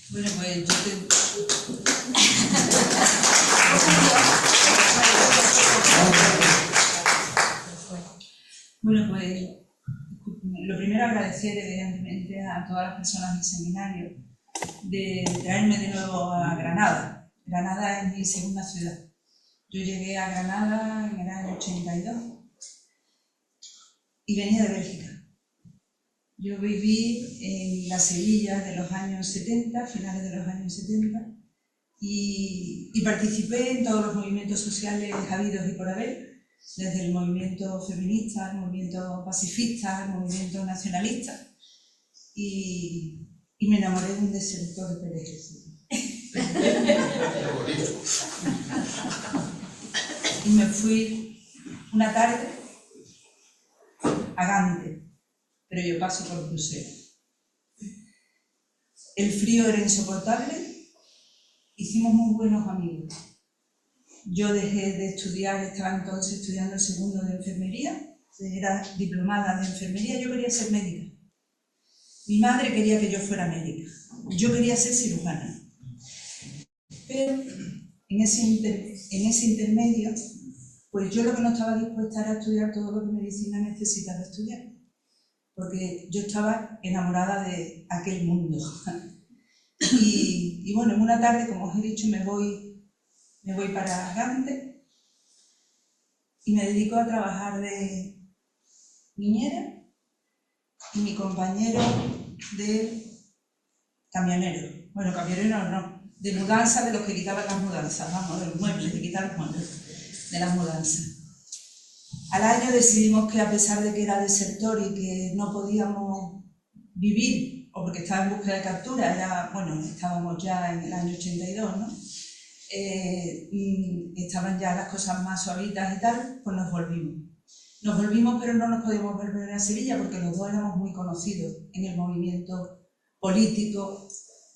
Bueno, pues yo Bueno, pues lo primero agradecer evidentemente a todas las personas del seminario de traerme de nuevo a Granada. Granada es mi segunda ciudad. Yo llegué a Granada en el año 82 y venía de Bélgica. Yo viví en la Sevilla de los años 70, finales de los años 70, y participé en todos los movimientos sociales habidos y por haber, desde el movimiento feminista, el movimiento pacifista, el movimiento nacionalista, y me enamoré de un desertor de Pérez. Y me fui una tarde a Gante, pero yo paso por Bruselas. El frío era insoportable, hicimos muy buenos amigos. Yo dejé de estudiar, estaba entonces estudiando el segundo de enfermería, era diplomada de enfermería, yo quería ser médica. Mi madre quería que yo fuera médica, yo quería ser cirujana. Pero en ese intermedio, pues yo lo que no estaba dispuesta era estudiar todo lo que medicina necesitaba estudiar, porque yo estaba enamorada de aquel mundo. Y bueno, en una tarde, como os he dicho, me voy para Gante y me dedico a trabajar de niñera, y mi compañero de camionero, bueno, camionero no, de mudanza, de los que quitaban las mudanzas, vamos, de los muebles, de quitar los muebles, de las mudanzas. Al año decidimos que, a pesar de que era desertor y que no podíamos vivir, o porque estaba en búsqueda de captura, bueno, estábamos ya en el año 82, ¿no? Estaban ya las cosas más suavitas y tal, pues nos volvimos. Nos volvimos, pero no nos podíamos volver a Sevilla porque los dos éramos muy conocidos en el movimiento político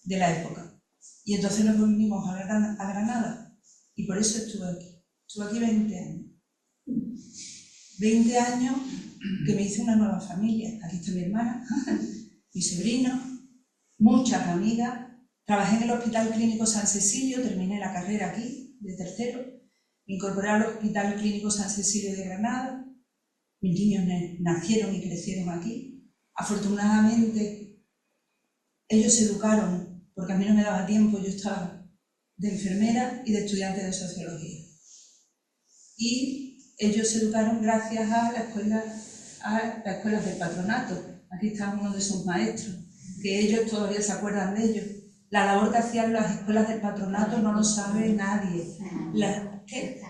de la época. Y entonces nos volvimos a Granada, y por eso estuve aquí. Estuve aquí 20 años. 20 años que me hice una nueva familia. Aquí está mi hermana, mi sobrino, muchas amigas. Trabajé en el Hospital Clínico San Cecilio, terminé la carrera aquí, de tercero. Me incorporé al Hospital Clínico San Cecilio de Granada. Mis niños nacieron y crecieron aquí. Afortunadamente, ellos se educaron, porque a mí no me daba tiempo, yo estaba de enfermera y de estudiante de sociología. Y ellos se educaron gracias a las escuelas del patronato. Aquí está uno de sus maestros, que ellos todavía se acuerdan de ellos. La labor que hacían las escuelas del patronato no lo sabe nadie. ¿Qué?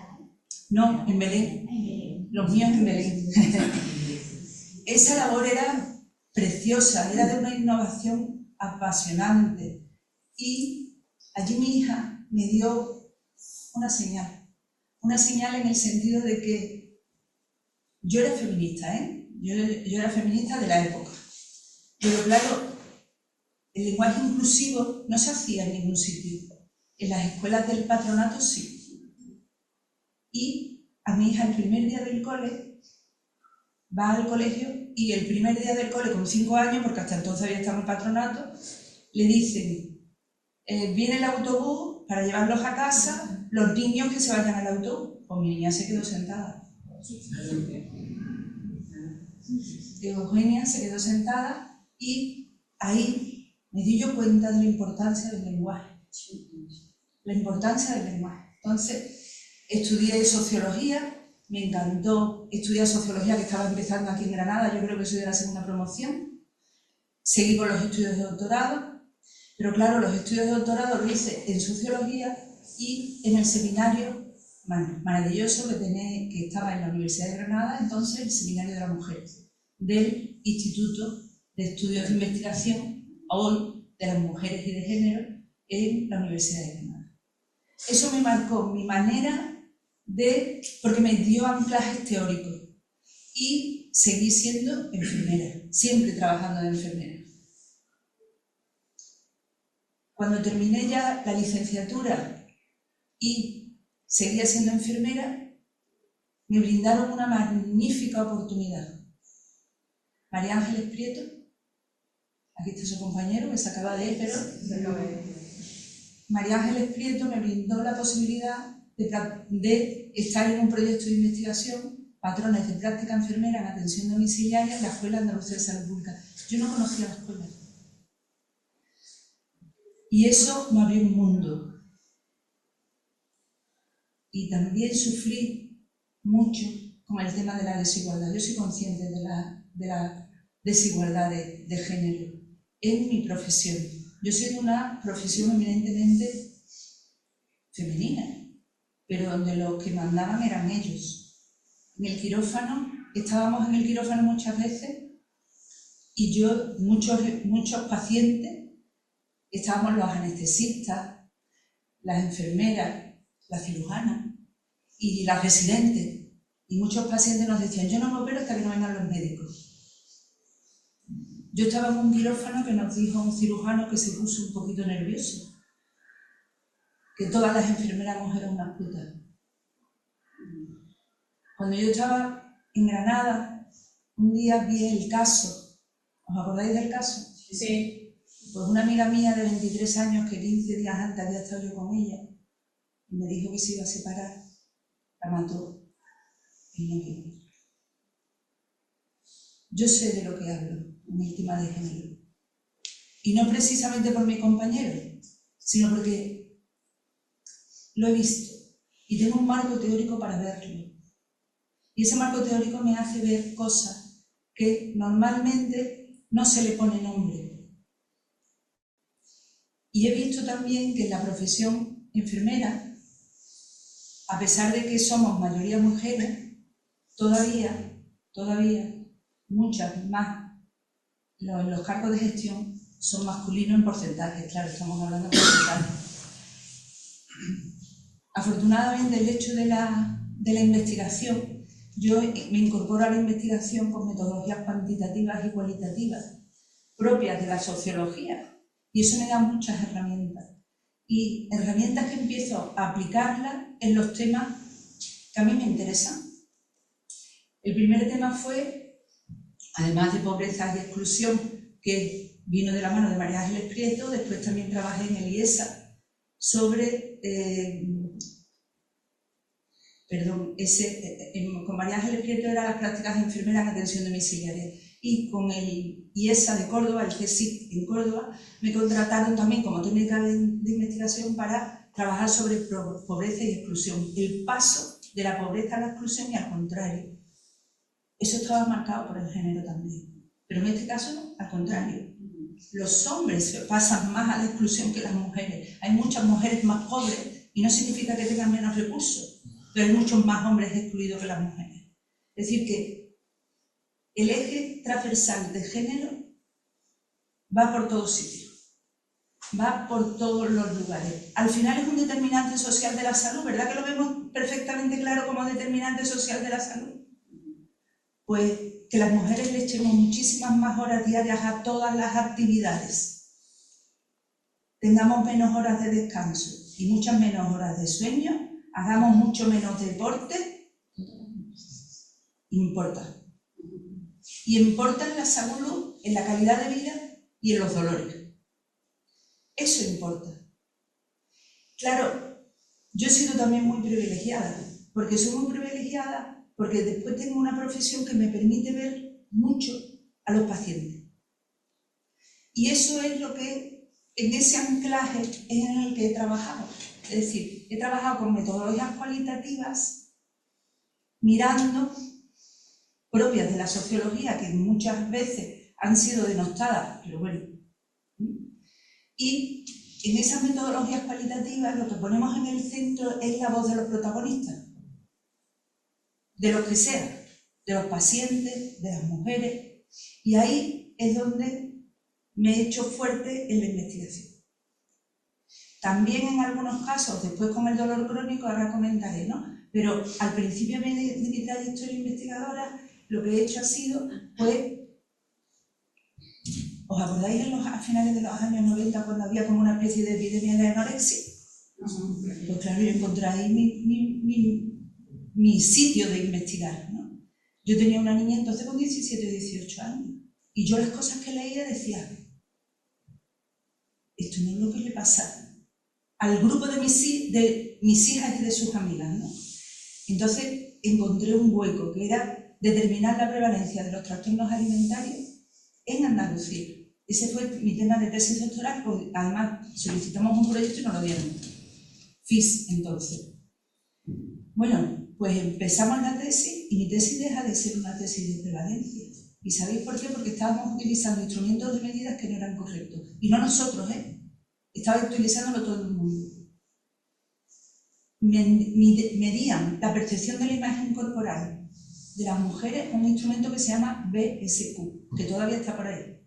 No, en Belén. Los míos en Belén. Esa labor era preciosa, era de una innovación apasionante. Y allí mi hija me dio una señal en el sentido de que yo era feminista, yo era feminista de la época. Pero claro, el lenguaje inclusivo no se hacía en ningún sitio. En las escuelas del patronato sí. Y a mi hija el primer día del cole, va al colegio, y el primer día del cole, con 5 años, porque hasta entonces había estado en el patronato, le dicen, viene el autobús para llevarlos a casa, los niños que se vayan al autobús. Pues mi niña se quedó sentada. Eugenia se quedó sentada, y ahí me di yo cuenta de la importancia del lenguaje. La importancia del lenguaje. Entonces, estudié sociología, me encantó estudiar sociología, que estaba empezando aquí en Granada, yo creo que soy de la segunda promoción. Seguí con los estudios de doctorado, pero claro, los estudios de doctorado los hice en sociología y en el seminario maravilloso que estaba en la Universidad de Granada, entonces el Seminario de la Mujer, del Instituto de Estudios de Investigación, hoy de las Mujeres y de Género, en la Universidad de Granada. Eso me marcó mi manera porque me dio anclajes teóricos, y seguí siendo enfermera, siempre trabajando de enfermera. Cuando terminé ya la licenciatura y seguía siendo enfermera, me brindaron una magnífica oportunidad. María Ángeles Prieto, aquí está su compañero que se acaba de ir, pero María Ángeles Prieto me brindó la posibilidad de estar en un proyecto de investigación, patrones de práctica enfermera en atención domiciliaria en la Escuela Andalucía de Salud Pública. Yo no conocía la escuela. Y eso me abrió un mundo. Y también sufrí mucho con el tema de la desigualdad. Yo soy consciente de la desigualdad de género en mi profesión. Yo soy de una profesión eminentemente femenina, pero donde los que mandaban eran ellos. en el quirófano, estábamos en el quirófano muchas veces y muchos pacientes, estábamos los anestesistas, las enfermeras, las cirujanas y las residentes, y muchos pacientes nos decían: yo no me opero hasta que no vengan los médicos. Yo estaba en un quirófano que nos dijo un cirujano que se puso un poquito nervioso, que todas las enfermeras eran unas putas. Cuando yo estaba en Granada, un día vi el caso. ¿Os acordáis del caso? Sí. Pues una amiga mía de 23 años, que 15 días antes había estado yo con ella, y me dijo que se iba a separar, la mató el novio. Yo sé de lo que hablo en el tema de género. Y no precisamente por mi compañero, sino porque lo he visto y tengo un marco teórico para verlo. Y ese marco teórico me hace ver cosas que normalmente no se le pone nombre. Y he visto también que en la profesión enfermera, a pesar de que somos mayoría mujeres, todavía muchas más, los cargos de gestión son masculinos en porcentaje, claro, estamos hablando de porcentaje. Afortunadamente, el hecho de la investigación, yo me incorporo a la investigación con metodologías cuantitativas y cualitativas propias de la sociología, y eso me da muchas herramientas. Y herramientas que empiezo a aplicarlas en los temas que a mí me interesan. El primer tema fue, además de pobreza y exclusión, que vino de la mano de María Ángeles Prieto. Después también trabajé en el IESA sobre, con María Ángeles Prieto eran las prácticas de enfermera en atención domiciliaria, y con el IESA de Córdoba, el CSIC en Córdoba, me contrataron también como técnica de investigación para trabajar sobre pobreza y exclusión, el paso de la pobreza a la exclusión y al contrario. Eso estaba marcado por el género también, pero en este caso no, al contrario. Los hombres pasan más a la exclusión que las mujeres. Hay muchas mujeres más pobres y no significa que tengan menos recursos, pero hay muchos más hombres excluidos que las mujeres. Es decir, que el eje transversal de género va por todos sitios, va por todos los lugares. Al final es un determinante social de la salud, ¿verdad que lo vemos perfectamente claro como determinante social de la salud? Pues que las mujeres le echemos muchísimas más horas diarias a todas las actividades, tengamos menos horas de descanso y muchas menos horas de sueño, hagamos mucho menos deporte, importa. Y importa en la salud, en la calidad de vida y en los dolores. Eso importa. Claro, yo he sido también muy privilegiada, porque soy muy privilegiada porque después tengo una profesión que me permite ver mucho a los pacientes. Y eso es lo que, en ese anclaje, es en el que he trabajado. Es decir, he trabajado con metodologías cualitativas, mirando, propias de la sociología, que muchas veces han sido denostadas, pero bueno. Y en esas metodologías cualitativas lo que ponemos en el centro es la voz de los protagonistas. De los que sean, de los pacientes, de las mujeres, y ahí es donde me he hecho fuerte en la investigación. También en algunos casos, después con el dolor crónico, ahora comentaré, ¿no? Pero al principio de mi trayectoria investigadora, lo que he hecho ha sido, pues, ¿os acordáis a finales de los años 90 cuando había como una especie de epidemia de anorexia? Pues claro, yo encontré ahí mi sitio de investigar, ¿no? Yo tenía una niña entonces con 17 o 18 años y yo las cosas que leía decía, esto no es lo que le pasa al grupo de mis hijas y de sus amigas, ¿no? Entonces encontré un hueco que era determinar la prevalencia de los trastornos alimentarios en Andalucía. Ese fue mi tema de tesis doctoral, porque además solicitamos un proyecto y nos lo dieron. FIS, entonces. Bueno, pues empezamos la tesis y mi tesis deja de ser una tesis de prevalencia. ¿Y sabéis por qué? Porque estábamos utilizando instrumentos de medidas que no eran correctos. Y no nosotros, estaba utilizándolo todo el mundo. Medían la percepción de la imagen corporal de las mujeres un instrumento que se llama BSQ, que todavía está por ahí.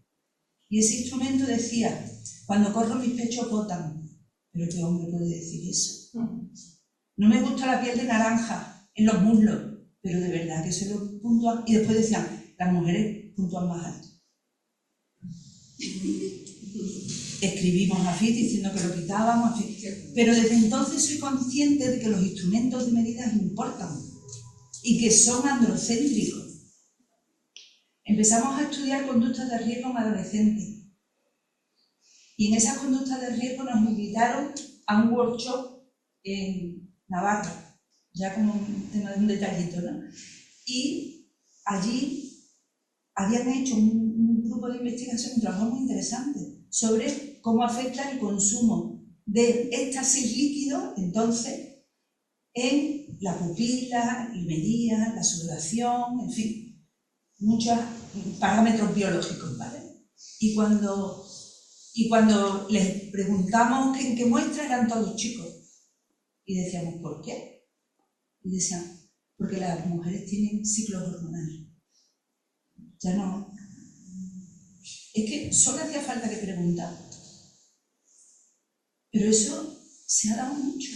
Y ese instrumento decía, cuando corro mis pechos botan. ¿Pero qué hombre puede decir eso? No me gusta la piel de naranja en los muslos, pero de verdad que se lo puntúan. Y después decían, las mujeres puntúan más alto. Escribimos a FIT diciendo que lo quitábamos, pero desde entonces soy consciente de que los instrumentos de medida importan y que son androcéntricos. Empezamos a estudiar conductas de riesgo en adolescentes y en esas conductas de riesgo nos invitaron a un workshop en Navarra, ya como un tema de un detallito, ¿no? Y allí habían hecho un grupo de investigación, un trabajo muy interesante sobre cómo afecta el consumo de éxtasis líquido, entonces, en la pupila, el medía, la sudoración, en fin, muchos parámetros biológicos, ¿vale? Y cuando les preguntamos en qué muestra, eran todos chicos. Y decíamos, ¿por qué? Y decían, porque las mujeres tienen ciclos hormonales. Ya no... Es que solo hacía falta que preguntar. Pero eso se ha dado mucho.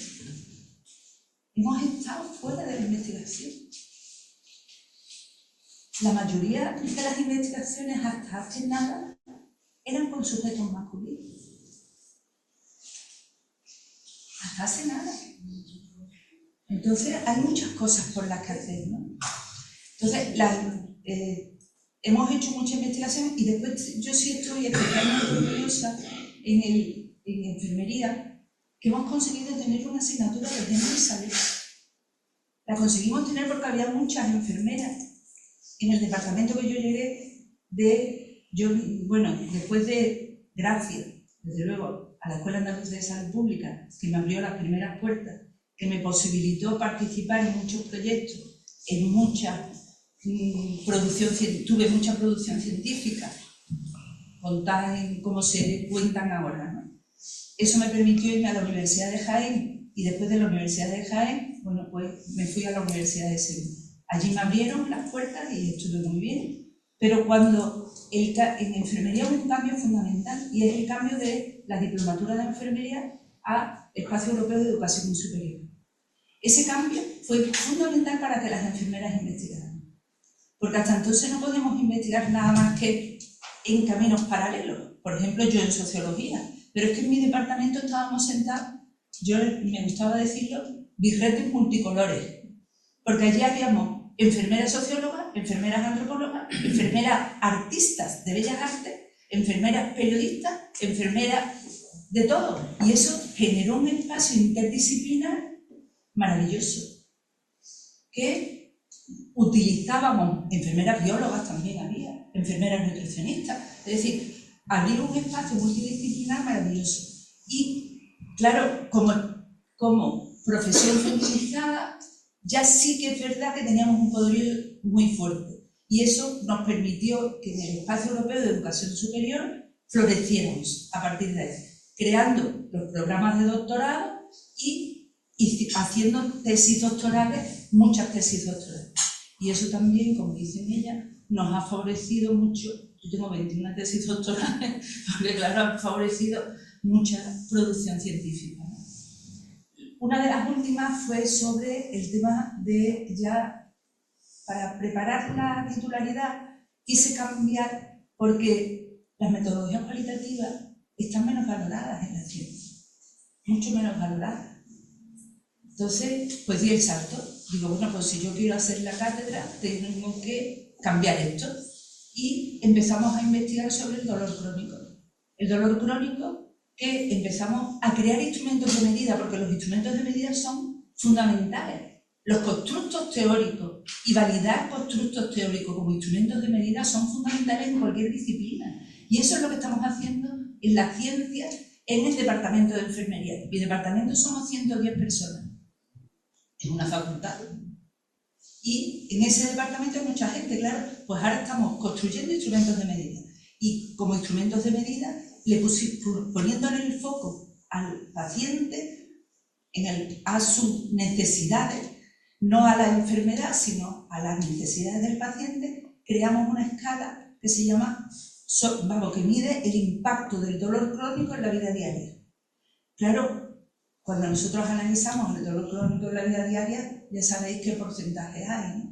Hemos estado fuera de la investigación. La mayoría de las investigaciones hasta hace nada eran con sujetos masculinos. Hasta hace nada. Entonces hay muchas cosas por las que hacer, ¿no? Entonces hemos hecho mucha investigación y después yo sí estoy especialmente orgullosa en enfermería que hemos conseguido tener una asignatura de género y salud. La conseguimos tener porque había muchas enfermeras. En el departamento que yo llegué, después de Gracia, desde luego, a la Escuela Andaluza de Salud Pública, que me abrió las primeras puertas, que me posibilitó participar en muchos proyectos, en tuve mucha producción científica, contada en cómo se cuentan ahora, ¿no? Eso me permitió irme a la Universidad de Jaén y después de la Universidad de Jaén, bueno, pues me fui a la Universidad de Sevilla. Allí me abrieron las puertas y estuve muy bien. Pero cuando en enfermería hubo un cambio fundamental y es el cambio de la diplomatura de enfermería a Espacio Europeo de Educación Superior. Ese cambio fue fundamental para que las enfermeras investigaran. Porque hasta entonces no podíamos investigar nada más que en caminos paralelos. Por ejemplo, yo en sociología. Pero es que en mi departamento estábamos sentados, me gustaba decirlo, birretes multicolores. Porque allí habíamos enfermeras sociólogas, enfermeras antropólogas, enfermeras artistas de bellas artes, enfermeras periodistas, enfermeras de todo. Y eso generó un espacio interdisciplinar maravilloso, que utilizábamos, enfermeras biólogas también había, enfermeras nutricionistas, es decir, abrir un espacio multidisciplinar maravilloso. Y claro, como profesión feminizada, ya sí que es verdad que teníamos un poderío muy fuerte. Y eso nos permitió que en el Espacio Europeo de Educación Superior floreciéramos a partir de ahí, creando los programas de doctorado y haciendo tesis doctorales, muchas tesis doctorales. Y eso también, como dicen ellas, nos ha favorecido mucho. Yo tengo 21 tesis doctorales, porque claro, ha favorecido mucha producción científica, ¿no? Una de las últimas fue sobre el tema de para preparar la titularidad, quise cambiar porque las metodologías cualitativas están menos valoradas en la ciencia, mucho menos valoradas. Entonces, pues di el salto. Digo, bueno, pues si yo quiero hacer la cátedra, tengo que cambiar esto. Y empezamos a investigar sobre el dolor crónico. El dolor crónico, que empezamos a crear instrumentos de medida, porque los instrumentos de medida son fundamentales. Los constructos teóricos y validar constructos teóricos como instrumentos de medida son fundamentales en cualquier disciplina. Y eso es lo que estamos haciendo en la ciencia, en el departamento de enfermería. Mi departamento somos 110 personas. Es una facultad. Y en ese departamento hay mucha gente, claro. Pues ahora estamos construyendo instrumentos de medida. Y como instrumentos de medida, poniéndole el foco al paciente, a sus necesidades, no a la enfermedad, sino a las necesidades del paciente, creamos una escala que se llama, que mide el impacto del dolor crónico en la vida diaria. Claro, cuando nosotros analizamos el dolor crónico en la vida diaria, ya sabéis qué porcentaje hay, ¿no?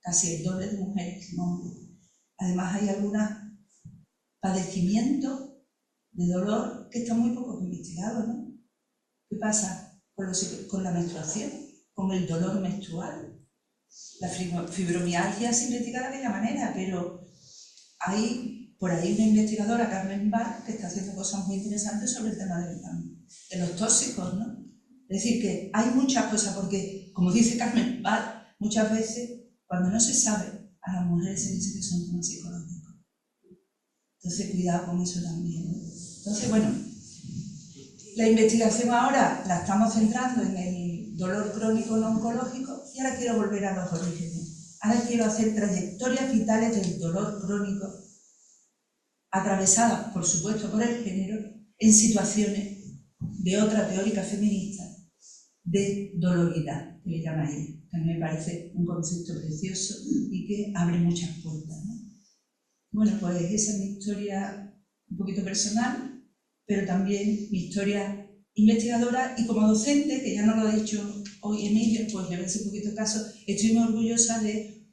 Casi el doble de mujeres que hombres. Además hay algunos padecimientos de dolor que están muy poco investigados, ¿no? ¿Qué pasa con la menstruación, con el dolor menstrual? La fibromialgia se investiga de aquella manera, pero hay por ahí una investigadora, Carmen Barr, que está haciendo cosas muy interesantes sobre el tema de los tóxicos, ¿no? Es decir, que hay muchas cosas, porque, como dice Carmen Barr, muchas veces, cuando no se sabe, a las mujeres se dice que son temas psicológicos. Entonces, cuidado con eso también, ¿no? Entonces, bueno, la investigación ahora la estamos centrando en el dolor crónico no oncológico y ahora quiero volver a los orígenes. Ahora quiero hacer trayectorias vitales del dolor crónico, atravesadas, por supuesto, por el género, en situaciones de otra teórica feminista de doloridad, que le llama ella, que a mí me parece un concepto precioso y que abre muchas puertas, ¿no? Bueno, pues esa es mi historia un poquito personal, pero también mi historia investigadora y como docente, que ya no lo ha dicho hoy Emilio, pues le voy a hacer un poquito caso, estoy muy orgullosa de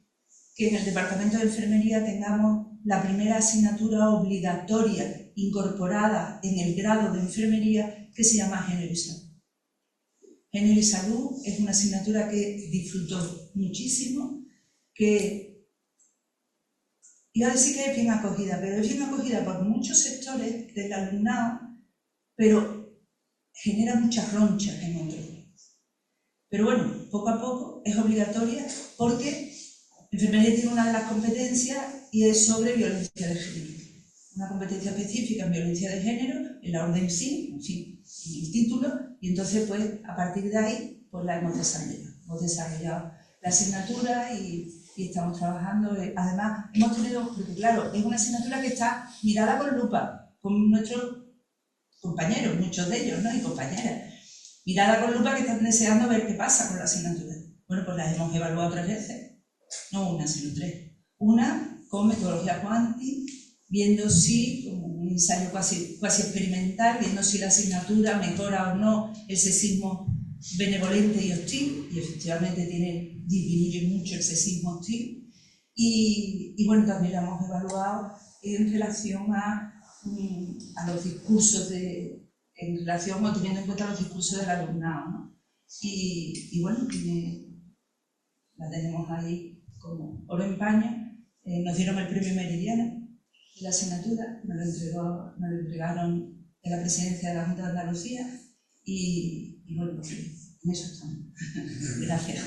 que en el Departamento de Enfermería tengamos la primera asignatura obligatoria incorporada en el grado de enfermería que se llama Género y Salud. Género y Salud es una asignatura que disfruto muchísimo, que iba a decir que es bien acogida, pero es bien acogida por muchos sectores del alumnado, pero genera muchas ronchas en otros. Pero bueno, poco a poco es obligatoria porque enfermería tiene una de las competencias y es sobre violencia de género. Una competencia específica en violencia de género, en la orden sí, en fin, en el título, y entonces pues a partir de ahí pues la hemos desarrollado. Hemos desarrollado la asignatura y estamos trabajando. Además, hemos tenido, porque claro, es una asignatura que está mirada con lupa, con nuestros compañeros, muchos de ellos, ¿no? Y compañeras. Mirada con lupa que están deseando ver qué pasa con la asignatura. Bueno, pues las hemos evaluado 3 veces, no una, sino 3. Una con metodología cuanti, viendo si, como un ensayo casi experimental, viendo si la asignatura mejora o no el sexismo benevolente y hostil, y efectivamente disminuye mucho el sexismo hostil, y bueno, también la hemos evaluado en relación a los discursos en relación o teniendo en cuenta los discursos del alumnado, ¿no? Y bueno, la tenemos ahí como oro en paño. Nos dieron el premio Meridiana de la asignatura, nos lo entregaron en la presidencia de la Junta de Andalucía y bueno, pues en eso estamos. Gracias.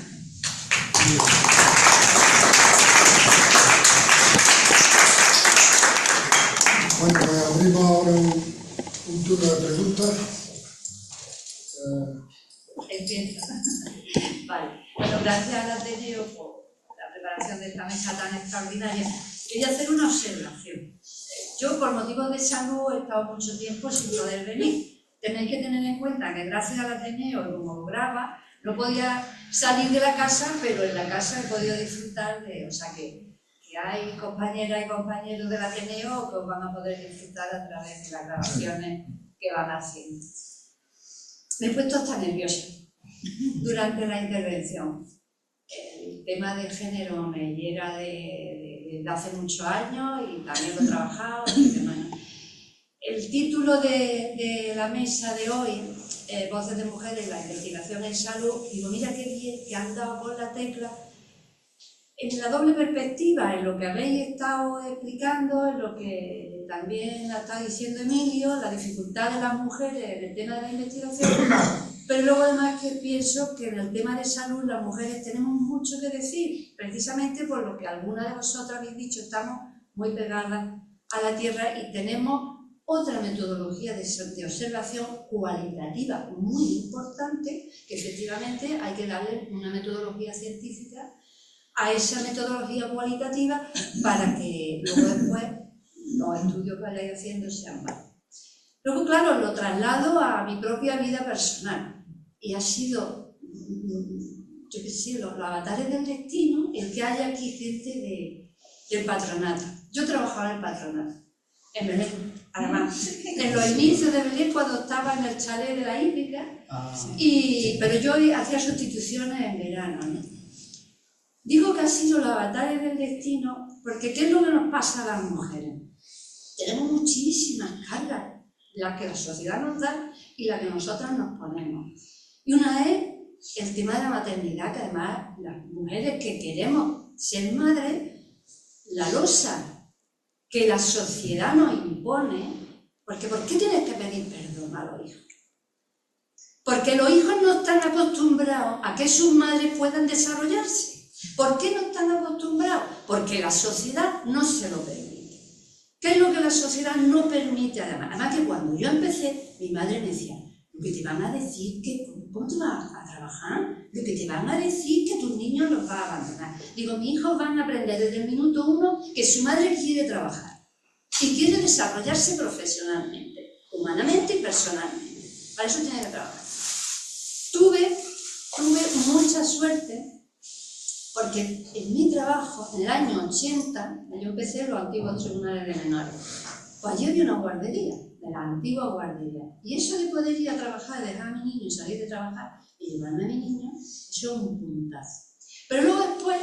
Bueno, pues abrimos ahora un turno de preguntas. Empieza. Vale. Bueno, gracias al Ateneo por la preparación de esta mesa tan extraordinaria. Quería hacer una observación. Yo, por motivos de salud, he estado mucho tiempo sin poder venir. Tenéis que tener en cuenta que gracias al Ateneo, como graba, no podía salir de la casa, pero en la casa he podido disfrutar de... O sea que hay compañeras y compañeros del Ateneo que os van a poder disfrutar a través de las grabaciones que van haciendo. Me he puesto hasta nerviosa durante la intervención. El tema del género me llega de hace muchos años y también lo he trabajado. El título de la mesa de hoy, Voces de Mujeres, la investigación en salud, digo, mira qué bien que han dado con la tecla en la doble perspectiva, en lo que habéis estado explicando, en lo que también ha estado diciendo Emilio, la dificultad de las mujeres en el tema de la investigación, pero luego además que pienso que en el tema de salud las mujeres tenemos mucho que decir, precisamente por lo que algunas de vosotras habéis dicho, estamos muy pegadas a la tierra y tenemos otra metodología de observación cualitativa muy importante, que efectivamente hay que darle una metodología científica a esa metodología cualitativa para que luego después los estudios que vayáis haciendo sean válidos. Luego, claro, lo traslado a mi propia vida personal y ha sido yo qué sé, los avatares del destino, el que haya aquí gente del patronato. Yo trabajaba en el patronato, en Belén, además, en los inicios de Belén, cuando estaba en el chalet de la hípica, pero yo hacía sustituciones en verano, ¿no? Digo que han sido los avatares del destino, porque ¿qué es lo que nos pasa a las mujeres? Tenemos muchísimas cargas, las que la sociedad nos da y las que nosotras nos ponemos. Y una es el tema de la maternidad, que además las mujeres que queremos ser madres, la losa que la sociedad nos impone, porque ¿por qué tienes que pedir perdón a los hijos? Porque los hijos no están acostumbrados a que sus madres puedan desarrollarse. ¿Por qué no están acostumbrados? Porque la sociedad no se lo permite. ¿Qué es lo que la sociedad no permite? Además que cuando yo empecé, mi madre me decía, lo que te van a decir que ¿cómo te vas a trabajar? Lo que te van a decir que tus niños los vas a abandonar. Digo, mis hijos van a aprender desde el minuto 1 que su madre quiere trabajar y quiere desarrollarse profesionalmente, humanamente y personalmente. Para eso tiene que trabajar. Tuve mucha suerte porque en mi trabajo, en el año 80, yo empecé en los antiguos tribunales de menores. Pues allí había una guardería, de la antigua guardería. Y eso de poder ir a trabajar, dejar a mi niño y salir de trabajar y llevarme a mi niño, eso es un puntazo. Pero luego después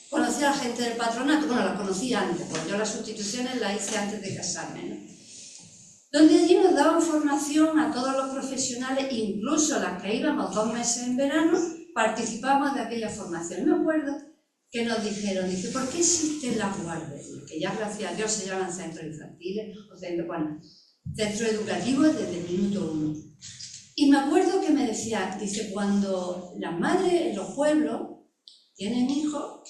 conocí a la gente del patronato, bueno, las conocí antes, porque yo las sustituciones las hice antes de casarme, ¿no? Donde allí nos daban formación a todos los profesionales, incluso las que íbamos 2 meses en verano, participamos de aquella formación. Me acuerdo que nos dijeron, dice, ¿por qué existen las guarderías? Que ya gracias a Dios se llaman centros infantiles o centros educativos desde el minuto 1. Y me acuerdo que me decía, dice, cuando las madres en los pueblos tienen hijos,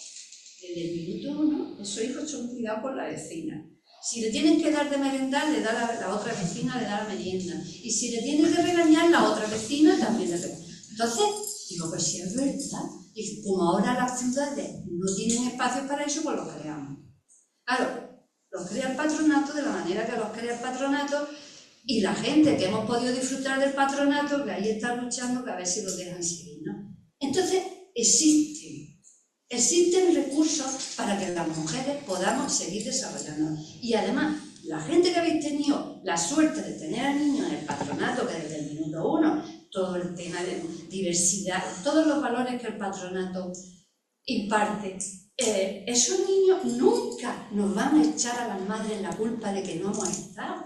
desde el minuto 1, esos hijos son cuidados por la vecina. Si le tienen que dar de merendar, le da la otra vecina, le da la merienda. Y si le tienen que regañar, la otra vecina también le regaña. Entonces, digo, pues sí es verdad. Y como ahora las ciudades no tienen espacios para eso, pues los creamos. Claro, los crea el patronato de la manera que los crea el patronato y la gente que hemos podido disfrutar del patronato, que ahí está luchando, que a ver si los dejan seguir, ¿no? Entonces, existen recursos para que las mujeres podamos seguir desarrollándonos. Y además, la gente que habéis tenido la suerte de tener a niños en el patronato, que desde el minuto 1, todo el tema de diversidad, todos los valores que el patronato imparte, esos niños nunca nos van a echar a las madres la culpa de que no hemos estado.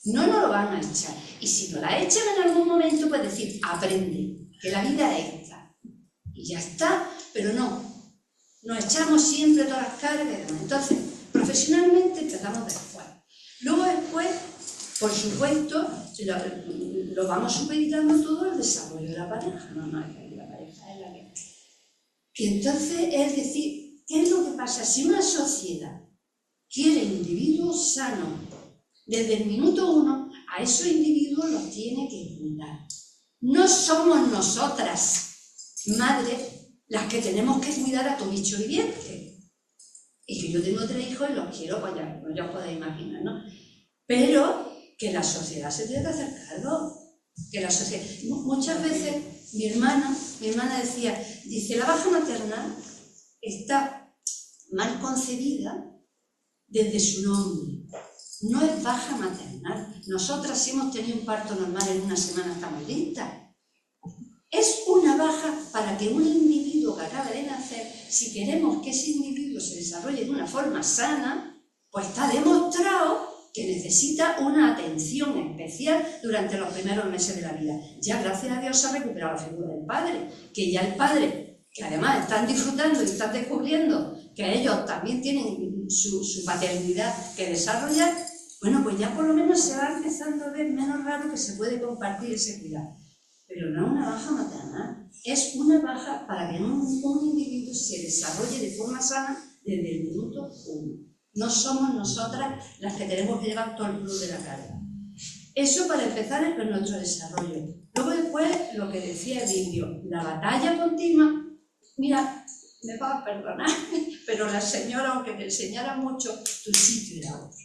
No nos lo van a echar. Y si nos la echan en algún momento, pues decir, aprende, que la vida es esta. Y ya está, pero no. Nos echamos siempre todas las cargas. Entonces, profesionalmente empezamos después. Luego después, por supuesto, lo vamos supeditando todo el desarrollo de la pareja. No, la pareja es la que... Y entonces, es decir, ¿qué es lo que pasa? Si una sociedad quiere individuos sanos, desde el minuto 1, a esos individuos los tiene que cuidar. No somos nosotras, madres, las que tenemos que cuidar a tu bicho viviente. Y que yo tengo 3 hijos y los quiero, pues ya os podéis imaginar, ¿no? Pero que la sociedad se tiene que hacer cargo. Que la sociedad... Muchas veces mi hermana decía, dice, la baja maternal está mal concebida desde su nombre. No es baja maternal. Nosotras, si hemos tenido un parto normal en una semana, estamos listas. Es una baja para que un individuo que acaba de nacer, si queremos que ese individuo se desarrolle de una forma sana, pues está demostrado que necesita una atención especial durante los primeros meses de la vida. Ya gracias a Dios se ha recuperado la figura del padre, que ya el padre, que además están disfrutando y están descubriendo que ellos también tienen su paternidad que desarrollar, bueno, pues ya por lo menos se va empezando a ver menos raro que se puede compartir ese cuidado. Pero no es una baja maternal, es una baja para que un individuo se desarrolle de forma sana desde el minuto 1. No somos nosotras las que tenemos que llevar todo el plus de la carga. Eso para empezar es con nuestro desarrollo. Luego después, lo que decía Emilio, la batalla continua. Mira, me vas a perdonar, pero la señora, aunque te enseñara mucho, tu sitio era otro.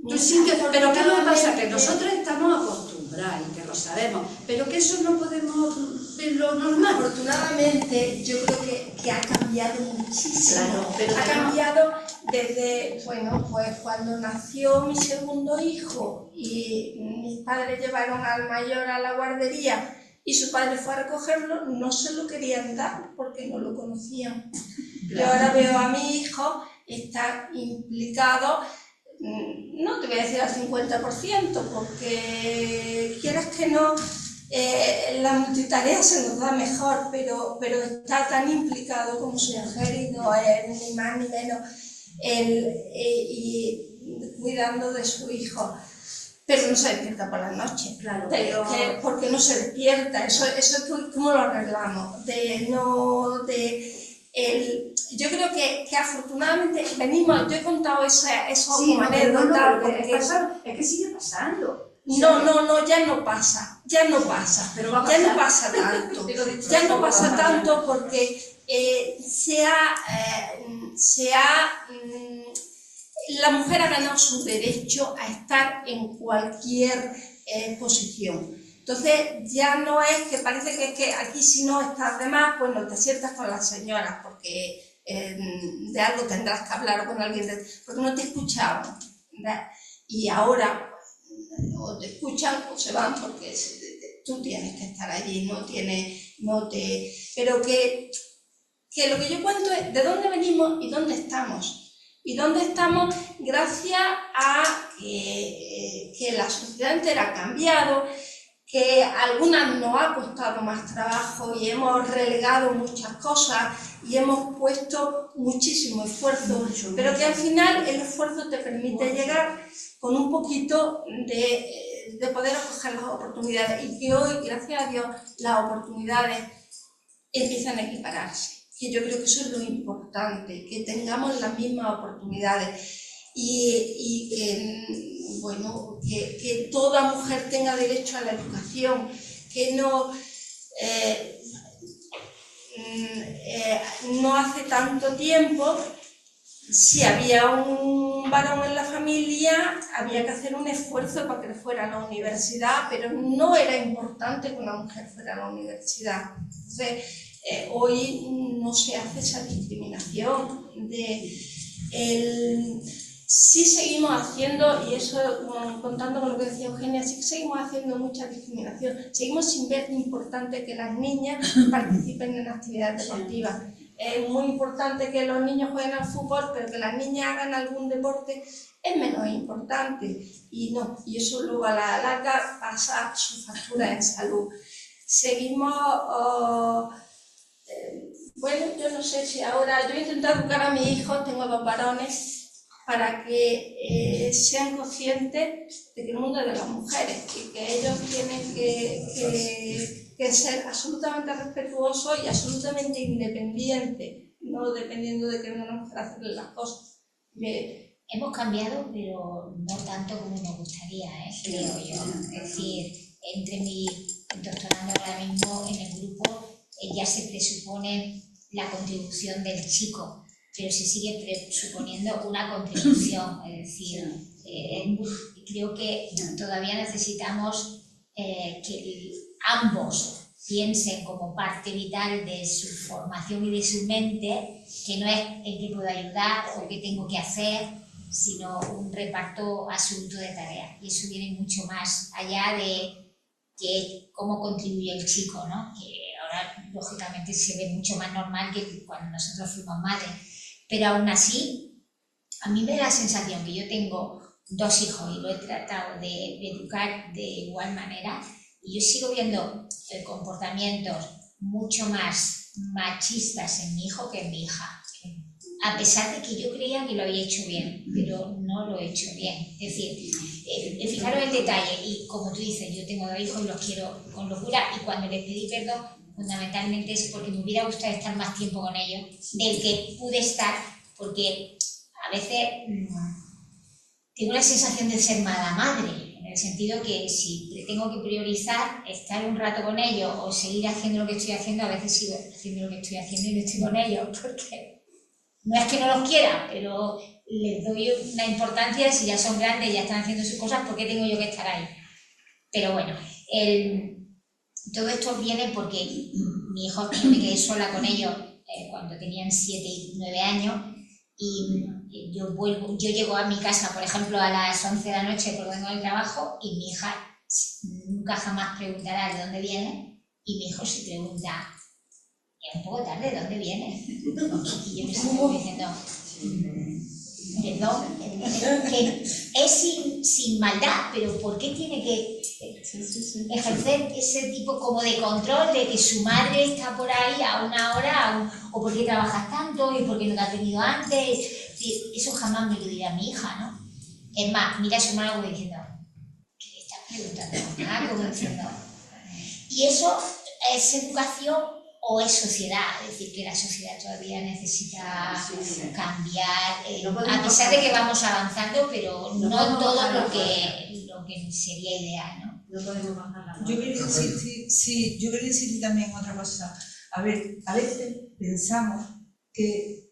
Pero ¿qué es lo que pasa? Que nosotros estamos acostumbrados y que lo sabemos, pero que eso no podemos lo normal. Afortunadamente, yo creo que ha cambiado muchísimo. Claro, pero ha cambiado desde, bueno, pues cuando nació mi segundo hijo y mis padres llevaron al mayor a la guardería y su padre fue a recogerlo, no se lo querían dar porque no lo conocían. Yo ahora veo a mi hijo estar implicado, no te voy a decir al 50%, porque quieras que no, la multitarea se nos da mejor, pero está tan implicado como su mujer y no es ni más ni menos y cuidando de su hijo. Pero no se despierta por la noche. Claro, porque no se despierta. Eso es ¿cómo lo arreglamos? Yo creo que afortunadamente venimos, yo he contado eso como anécdota. Es que sigue pasando. No, ya no pasa, Pero va a ya no pasar. pasa tanto, ya no pasa tanto porque la mujer ha ganado su derecho a estar en cualquier posición. Entonces ya no es que parece que aquí si no estás de más, pues no te sientas con las señoras porque de algo tendrás que hablar con alguien, porque no te escuchaban, ¿verdad? Y ahora o te escuchan o se van porque tú tienes que estar allí, pero que lo que yo cuento es de dónde venimos y dónde estamos. Y dónde estamos gracias a que la sociedad entera ha cambiado, que a algunas nos ha costado más trabajo y hemos relegado muchas cosas y hemos puesto muchísimo esfuerzo, pero que al final el esfuerzo te permite llegar con un poquito de poder acoger las oportunidades y que hoy, gracias a Dios, las oportunidades empiezan a equipararse. Que yo creo que eso es lo importante, que tengamos las mismas oportunidades y que, bueno, que toda mujer tenga derecho a la educación, que no hace tanto tiempo, si había un varón en la familia, había que hacer un esfuerzo para que fuera a la universidad, pero no era importante que una mujer fuera a la universidad. Entonces, hoy no se hace esa discriminación. Sí seguimos haciendo, y eso contando con lo que decía Eugenia, sí que seguimos haciendo mucha discriminación. Seguimos sin ver lo importante que las niñas participen en actividades deportivas. Es muy importante que los niños jueguen al fútbol, pero que las niñas hagan algún deporte es menos importante. Y eso luego a la larga pasa su factura en salud. Seguimos... bueno, yo no sé si ahora... Yo he intentado educar a mis hijos, tengo 2 varones, para que sean conscientes de que el mundo es de las mujeres y que ellos tienen que ser absolutamente respetuosos y absolutamente independientes, no dependiendo de que venga una mujer a hacerle las cosas. Hemos cambiado, pero no tanto como nos gustaría, creo yo. Es decir, entre mi doctorando ahora mismo en el grupo ya se presupone la contribución del chico, pero se sigue presuponiendo una contribución. Es decir, creo que todavía necesitamos que ambos piensen como parte vital de su formación y de su mente, que no es el que puedo ayudar o qué tengo que hacer, sino un reparto absoluto de tareas. Y eso viene mucho más allá de cómo contribuye el chico, ¿no? Que ahora, lógicamente, se ve mucho más normal que cuando nosotros fuimos madres. Pero aún así, a mí me da la sensación que yo tengo 2 hijos y lo he tratado de educar de igual manera, y yo sigo viendo comportamientos mucho más machistas en mi hijo que en mi hija, a pesar de que yo creía que lo había hecho bien, pero no lo he hecho bien. Es decir, fijaros el detalle, y como tú dices, yo tengo 2 hijos y los quiero con locura, y cuando les pedí perdón, fundamentalmente es porque me hubiera gustado estar más tiempo con ellos del que pude estar, porque a veces tengo la sensación de ser mala madre, en el sentido que si tengo que priorizar estar un rato con ellos o seguir haciendo lo que estoy haciendo, a veces sigo haciendo lo que estoy haciendo y no estoy con ellos, porque no es que no los quiera, pero les doy una importancia. Si ya son grandes, ya están haciendo sus cosas, ¿por qué tengo yo que estar ahí? Pero bueno, Todo esto viene porque mi hijo, yo me quedé sola con ellos cuando tenían 7 y 9 años y yo llego a mi casa, por ejemplo, a las 11 de la noche porque vengo del trabajo y mi hija nunca jamás preguntará de dónde viene y mi hijo se pregunta, es un poco tarde, ¿de dónde viene? Y yo me estoy diciendo, perdón, que es sin maldad, pero ¿por qué tiene que ejercer ese tipo como de control de que su madre está por ahí a una hora o por qué trabajas tanto y por qué no te has tenido antes? Eso jamás me lo dirá mi hija, ¿no? Es más, mira a su hermano como diciendo, ¿qué le estás preguntando, mamá? Como diciendo, y eso es educación o es sociedad, es decir, que la sociedad todavía necesita cambiar, a pesar de que vamos avanzando, pero no todo lo que sería ideal, ¿no? No podemos bajar la mano. Yo quería decir también otra cosa. A ver, a veces pensamos que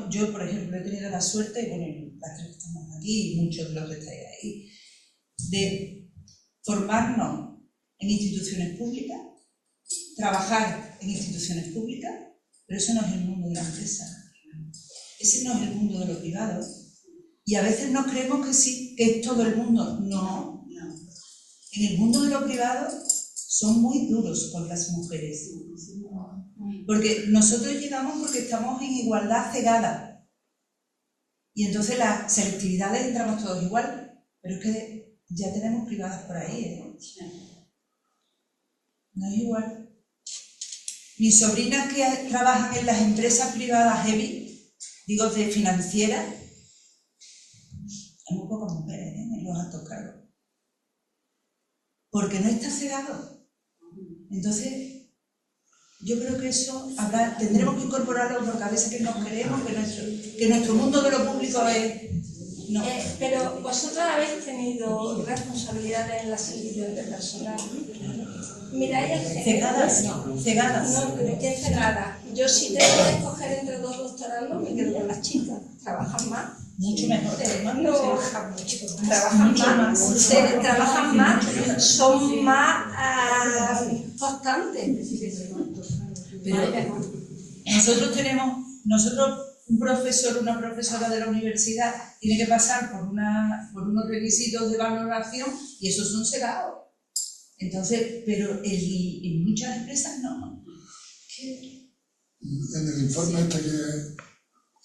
yo, por ejemplo, he tenido la suerte, bueno, las tres que estamos aquí y muchos de los que estáis ahí, de formarnos en instituciones públicas, trabajar en instituciones públicas, pero eso no es el mundo de la empresa. Ese no es el mundo de lo privado. Y a veces nos creemos que sí, que es todo el mundo. No. En el mundo de lo privado son muy duros con las mujeres. Porque nosotros llegamos porque estamos en igualdad cegada. Y entonces las selectividades entramos todos igual. Pero es que ya tenemos privadas por ahí, ¿eh? No es igual. Mis sobrinas que trabajan en las empresas privadas heavy, digo de financieras, hay muy pocas mujeres en los altos cargos. Porque no está cegado. Entonces, yo creo que eso tendremos que incorporarlo porque a veces que nos creemos que nuestro mundo de lo público es... No. Pero vosotros habéis tenido responsabilidades en la selección de personal. Mira, cegadas. No, pero ¿qué cegada? Yo si tengo que escoger entre dos doctorandos me quedo con las chicas. Trabajan más. Mucho mejor. No, trabajan mucho. Trabajan más, son más constantes. Pero nosotros un profesor o una profesora de la universidad tiene que pasar por unos requisitos de valoración y esos son cegados. Entonces, pero en muchas empresas no. En el informe este que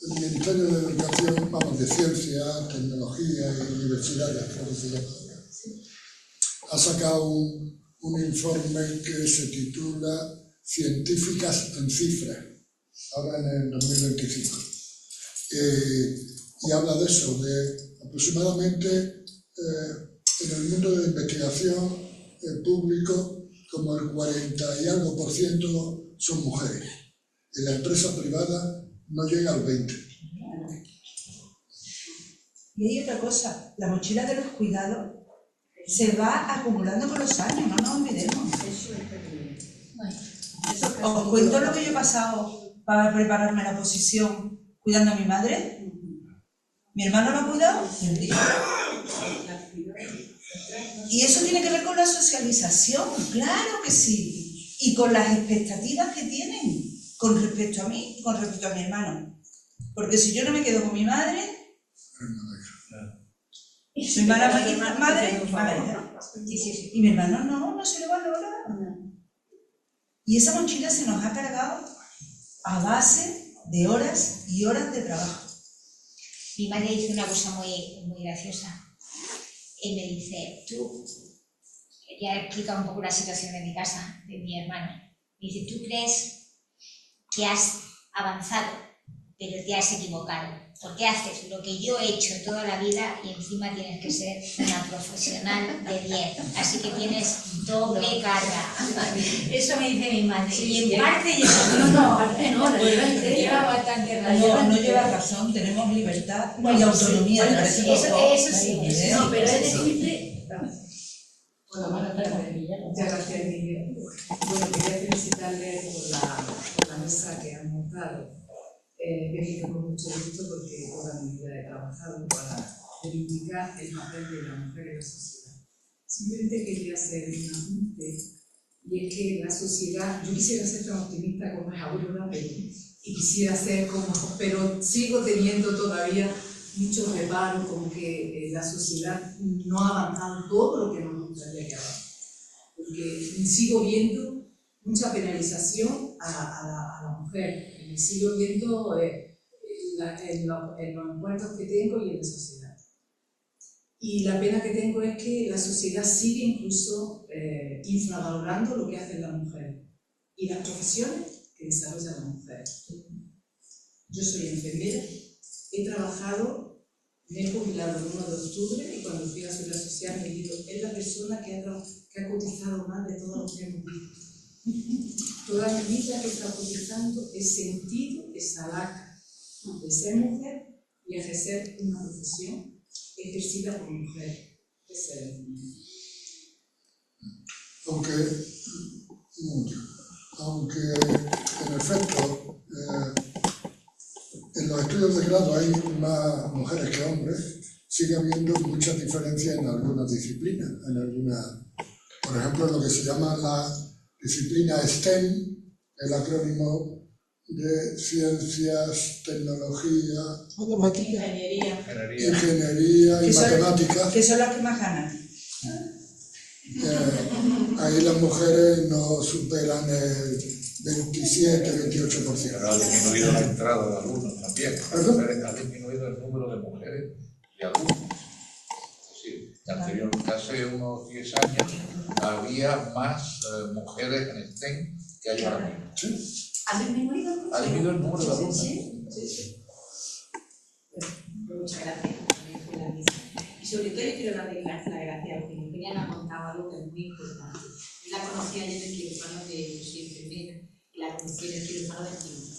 el Ministerio de Educación, de Ciencia, Tecnología y Universidades, creo que se llama, ha sacado un informe que se titula Científicas en Cifras, ahora en el 2025. Y habla de eso, de aproximadamente en el mundo de la investigación público, como el 40 y algo % son mujeres. En la empresa privada no llega al 20%. Y hay otra cosa, la mochila de los cuidados se va acumulando con los años, no nos olvidemos. Os cuento lo que yo he pasado para prepararme la posición cuidando a mi madre. Mi hermano lo ha cuidado el día. Y eso tiene que ver con la socialización, claro que sí. Y con las expectativas que tienen con respecto a mí y con respecto a mi hermano. Porque si yo no me quedo con mi madre, mi madre, y mi hermano no se le valora. Y esa mochila se nos ha cargado a base de horas y horas de trabajo. Mi madre dice una cosa muy, muy graciosa. Y me dice, tú, ya he explicado un poco la situación de mi casa, de mi hermano. Me dice, ¿tú crees que has avanzado, pero te has equivocado? Porque haces lo que yo he hecho toda la vida y encima tienes que ser una profesional de 10. Así que tienes doble carga. Eso me dice mi madre. Y en parte lleva bastante razón. No lleva razón, tenemos libertad y autonomía. Sí, eso sí. No, pero es decirle... Bueno, buenas tardes. Muchas gracias, Miguel. Bueno, quería felicitarle por la mesa que han montado. He venido con mucho gusto porque toda mi vida he trabajado para reivindicar el papel de la mujer en la sociedad. Simplemente quería hacer un apunte y es que la sociedad, yo quisiera ser tan optimista como es Aurora, y quisiera ser como, pero sigo teniendo todavía muchos reparos, como que la sociedad no ha avanzado todo lo que nos gustaría que avance. Porque sigo viendo mucha penalización a la mujer, y sigo viendo en los encuentros que tengo y en la sociedad. Y la pena que tengo es que la sociedad sigue incluso infravalorando lo que hacen las mujeres y las profesiones que desarrollan las mujeres. Yo soy enfermera, he trabajado, me he jubilado el 1 de octubre y cuando fui a la Seguridad Social me dijo, es la persona que ha cotizado más de todos los que hemos visto. Toda mi vida que he estado cotizando he sentido esa lacra de ser mujer y ejercer una profesión ejercida por mujeres, de ser enfermera. Aunque en efecto en los estudios de grado hay más mujeres que hombres, sigue habiendo muchas diferencias en algunas disciplinas. Por ejemplo, lo que se llama la disciplina STEM, el acrónimo de ciencias, tecnología, ingeniería y matemáticas. Que son las que más ganan. Ahí las mujeres no superan el 27-28%. Pero ha disminuido la entrada de alumnos también. Ha disminuido el número de mujeres y alumnos. Es decir, hace unos 10 años había más mujeres en STEM que hay ahora mismo. ¿Sí? ¿Ha disminuido? Ha disminuido el número de alumnos. Sí. Muchas gracias. Y sobre todo yo quiero darle las gracias porque Eugenia nos ha contado algo que es muy importante. Yo la conocí ayer en el quirófano de yo soy enfermera y la conocí en el quirófano de Química.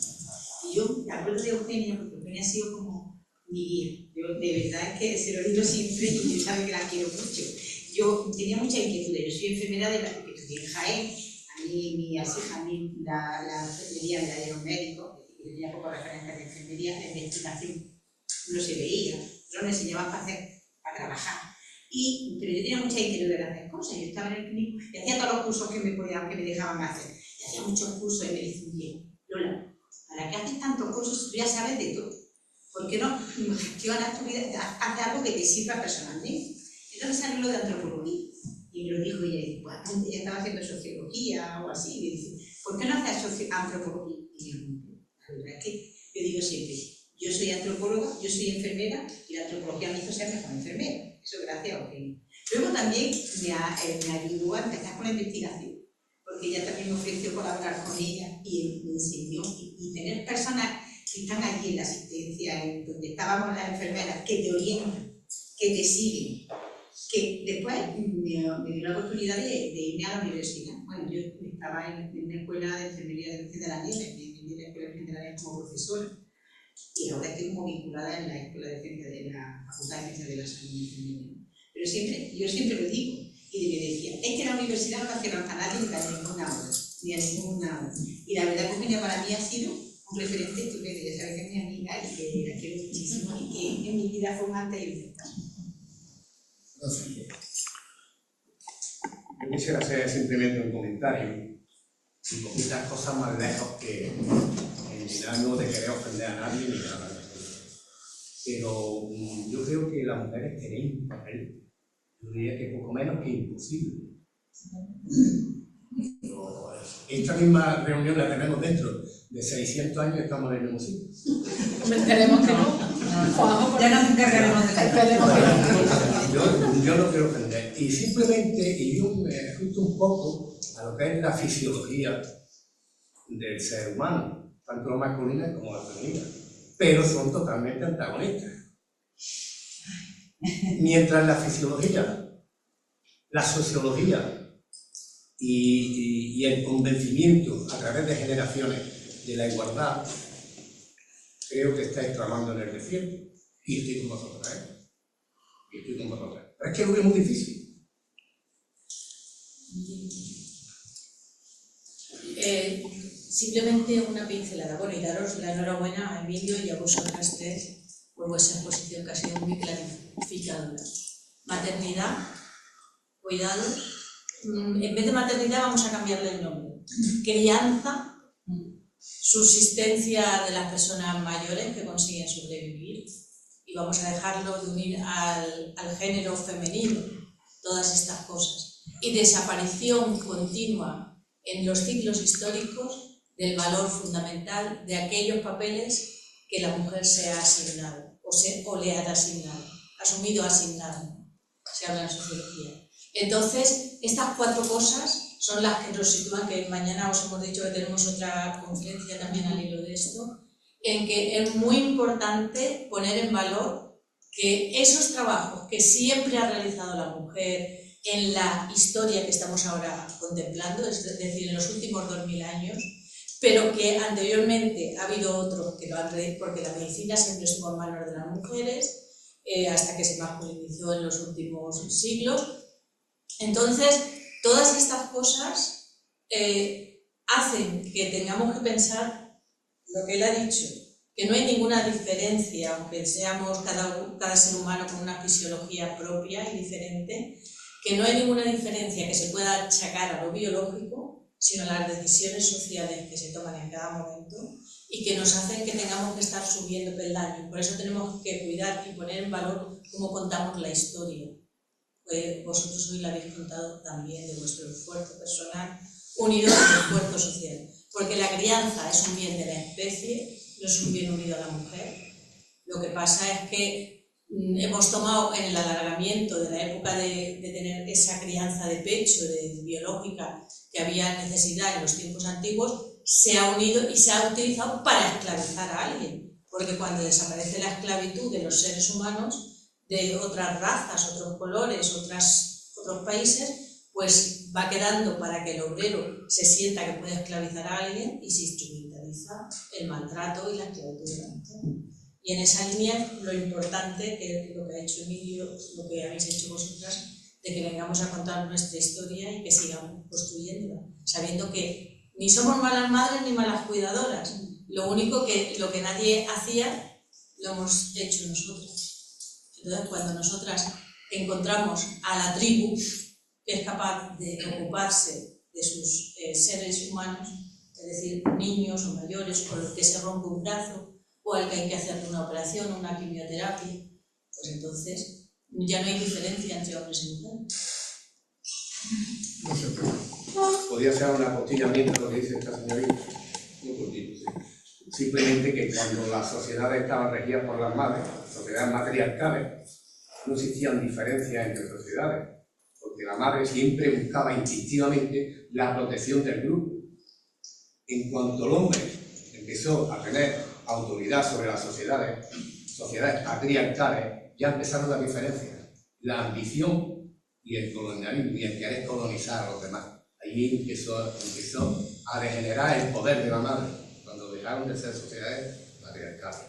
Y yo me acuerdo de Eugenia porque Eugenia ha sido como mi guía. Yo de verdad es que se lo digo siempre y ella sabe que la quiero mucho. Yo tenía mucha inquietud. Yo soy enfermera de la que estudié en Jaén. A mí la enfermería me la dieron médicos. Yo tenía pocos referentes de enfermería, de investigación no se veía, no me enseñaban para trabajar. Pero yo tenía mucha inquietud de hacer cosas. Yo estaba en el clínico y hacía todos los cursos que me dejaban hacer. Y hacía muchos cursos y me decían, bien, Lola, ¿para qué haces tantos cursos? Tú ya sabes de todo. ¿Por qué no gestionas tu vida? Haz algo que te sirva personalmente. Entonces salió lo de antropología. Y me lo dijo ella, bueno, ella estaba haciendo sociología o así. Y me dice, ¿por qué no haces antropología? Y yo, la verdad es que yo digo siempre, yo soy antropóloga, yo soy enfermera y la antropología me hizo ser mejor enfermera. Eso gracias a Eugenia. Luego también me ayudó a empezar con la investigación, porque ella también me ofreció colaborar con ella y me enseñó. Y tener personas que están allí en la asistencia, en donde estábamos las enfermeras, que te orientan, que te siguen, que después me dio la oportunidad de irme a la universidad. Bueno, yo estaba en la escuela de enfermería de Virgen de la Nieve, en la escuela de Virgen de la Nieve como profesora. Y ahora estoy como vinculada en la Escuela de Ciencia de la Facultad de Ciencias de la Salud y Enfermería. Pero yo siempre lo digo, y me decía, es que la universidad no va a hacer a nadie ni a ninguna hora, ni a ninguna hora. Y la verdad que Eugenia para mí ha sido un referente estupendo. Ya sabes que es mi amiga y que la quiero muchísimo y que en mi vida fue un antes y un después. Yo quisiera hacer simplemente un comentario, sin poquitas cosas más lejos que en general no de querer ofender a nadie ni nada. Pero yo creo que las mujeres tenéis un papel, yo diría que poco menos que imposible. Pero esta misma reunión la tenemos dentro de 600 años y estamos en el mismo sitio. Esperemos que no. Ya nos encargaremos de Yo no quiero ofender. Y simplemente, y yo me ajusto un poco a lo que es la fisiología del ser humano, tanto la masculina como la femenina, pero son totalmente antagonistas. Mientras la fisiología, la sociología y el convencimiento a través de generaciones de la igualdad, creo que estáis tramando en el desierto. Y estoy con vosotros, Y estoy con vosotros. Pero es que lo es muy difícil. Simplemente una pincelada. Bueno, y daros la enhorabuena a Emilio y a vosotras tres por vuestra exposición que ha sido muy clarificadora. Maternidad, cuidado en vez de maternidad vamos a cambiarle el nombre. Crianza, subsistencia de las personas mayores que consiguen sobrevivir, y vamos a dejarlo de unir al género femenino, todas estas cosas. Y desaparición continua en los ciclos históricos del valor fundamental de aquellos papeles que la mujer se ha asignado o le han asignado, asumido asignado, se habla en sociología. Entonces, estas 4 cosas son las que nos sitúan, que mañana os hemos dicho que tenemos otra conferencia también al hilo de esto, en que es muy importante poner en valor que esos trabajos que siempre ha realizado la mujer en la historia que estamos ahora contemplando, es decir, en los últimos 2000 años, pero que anteriormente ha habido otros que lo han realizado, porque la medicina siempre estuvo en manos de las mujeres, hasta que se masculinizó en los últimos siglos. Entonces, todas estas cosas hacen que tengamos que pensar lo que él ha dicho, que no hay ninguna diferencia, aunque seamos cada ser humano con una fisiología propia y diferente, que no hay ninguna diferencia que se pueda achacar a lo biológico, sino a las decisiones sociales que se toman en cada momento y que nos hacen que tengamos que estar subiendo peldaños. Por eso tenemos que cuidar y poner en valor cómo contamos la historia. Pues vosotros hoy la habéis contado también de vuestro esfuerzo personal unido al esfuerzo social. Porque la crianza es un bien de la especie, no es un bien unido a la mujer. Lo que pasa es que hemos tomado en el alargamiento de la época de tener esa crianza de pecho, biológica, que había necesidad en los tiempos antiguos, se ha unido y se ha utilizado para esclavizar a alguien. Porque cuando desaparece la esclavitud de los seres humanos, de otras razas, otros colores, otros países, pues va quedando para que el obrero se sienta que puede esclavizar a alguien y se instrumentaliza el maltrato y la esclavitud de la mujer. Y en esa línea lo importante, que es lo que ha hecho Emilio, lo que habéis hecho vosotras, de que vengamos a contar nuestra historia y que sigamos construyéndola, sabiendo que ni somos malas madres ni malas cuidadoras. Lo único que lo que nadie hacía, lo hemos hecho nosotras. Entonces, cuando nosotras encontramos a la tribu que es capaz de ocuparse de sus seres humanos, es decir, niños o mayores, o los que se rompe un brazo, o al que hay que hacerle una operación o una quimioterapia, pues entonces ya no hay diferencia entre hombres y mujeres. Podría ser un apostillamiento lo que dice esta señorita, muy cortito, sí. Simplemente que cuando las sociedades estaban regidas por las madres, sociedades matriarcales, no existían diferencias entre sociedades, porque la madre siempre buscaba instintivamente la protección del grupo. En cuanto el hombre empezó a tener autoridad sobre las sociedades patriarcales, ya empezaron las diferencias. La ambición y el colonialismo y el querer colonizar a los demás. Ahí empezó a degenerar el poder de la madre, cuando dejaron de ser sociedades patriarcales.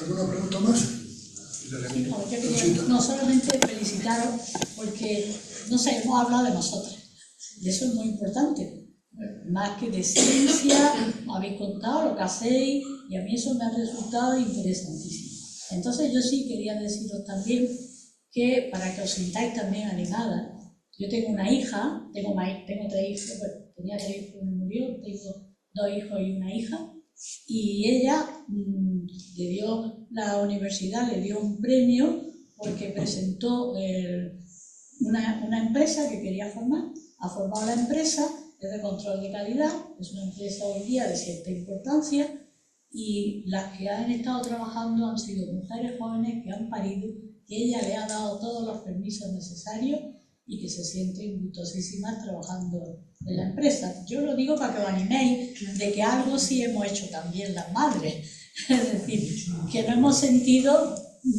¿Alguna pregunta más? Sí, yo quería no solamente felicitaros, porque, no sé, hemos hablado de nosotras, y eso es muy importante. Más que de ciencia, habéis contado lo que hacéis, y a mí eso me ha resultado interesantísimo. Entonces yo sí quería deciros también que, para que os sintáis también animadas, yo tengo una hija, tengo 3 hijos, bueno, tenía 3 hijos, uno murió, tengo 2 hijos y una hija, y ella le dio, la universidad le dio un premio porque presentó una empresa que quería formar, ha formado la empresa, es de control de calidad, es una empresa hoy día de cierta importancia, y las que han estado trabajando han sido mujeres jóvenes que han parido, que ella le ha dado todos los permisos necesarios y que se sienten gustosísimas trabajando en la empresa. Yo lo digo para que os animéis de que algo sí hemos hecho también las madres, es decir, que no hemos sentido.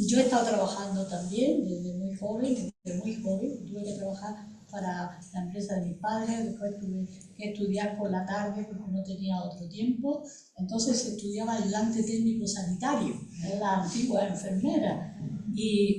Yo he estado trabajando también desde muy joven, tuve que trabajar para la empresa de mis padres, después tuve que estudiar por la tarde porque no tenía otro tiempo, entonces estudiaba ayudante técnico sanitario, era la antigua enfermera,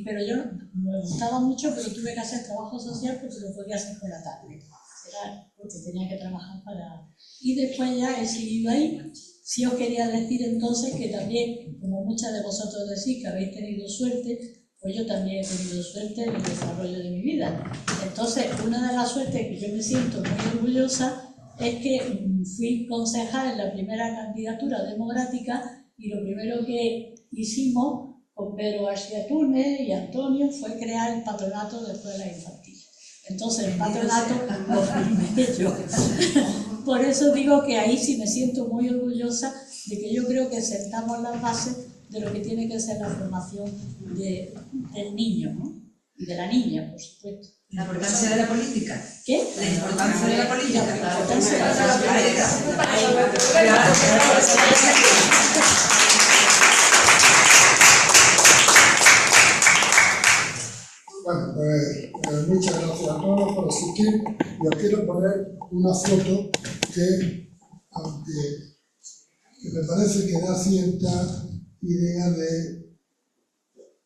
pero yo me gustaba mucho, pero tuve que hacer trabajo social porque lo podía hacer por la tarde, era porque tenía que trabajar para... Y después ya he seguido ahí. Sí os quería decir entonces que también, como muchas de vosotros decís que habéis tenido suerte, pues yo también he tenido suerte en el desarrollo de mi vida. Entonces, una de las suertes que yo me siento muy orgullosa es que fui concejal en la primera candidatura democrática y lo primero que hicimos con Pedro García Túnez y Antonio fue crear el patronato de escuelas infantiles. Entonces el patronato lo firmé yo. Por eso digo que ahí sí me siento muy orgullosa de que yo creo que sentamos las bases de lo que tiene que ser la formación del niño, ¿no? Y de la niña, por supuesto. La importancia de la política. ¿Qué? La importancia de la política. La importancia de la Bueno, pues muchas gracias a todos por asistir. Y os quiero poner una foto que, aunque me parece que da cierta idea de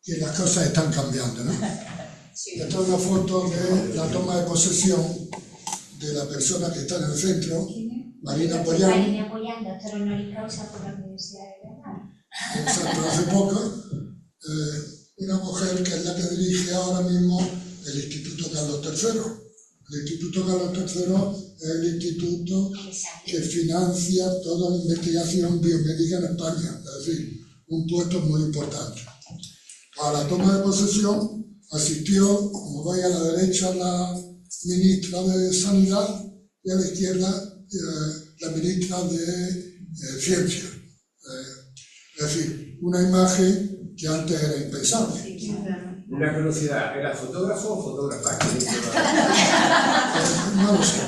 que las cosas están cambiando, ¿no? Esta es una foto de la toma de posesión de la persona que está en el centro, Marina Pollán. Marina Pollán, doctora honoris causa por la Universidad de Granada. Exacto, hace poco, una mujer que es la que dirige ahora mismo el Instituto Carlos III. El Instituto Carlos III es el instituto que financia toda la investigación biomédica en España, es decir, un puesto muy importante. A la toma de posesión asistió, como veis, a la derecha la ministra de Sanidad y a la izquierda la ministra de Ciencia. Es decir, una imagen que antes era impensable. Una curiosidad, ¿era fotógrafo o fotógrafa? No lo sé.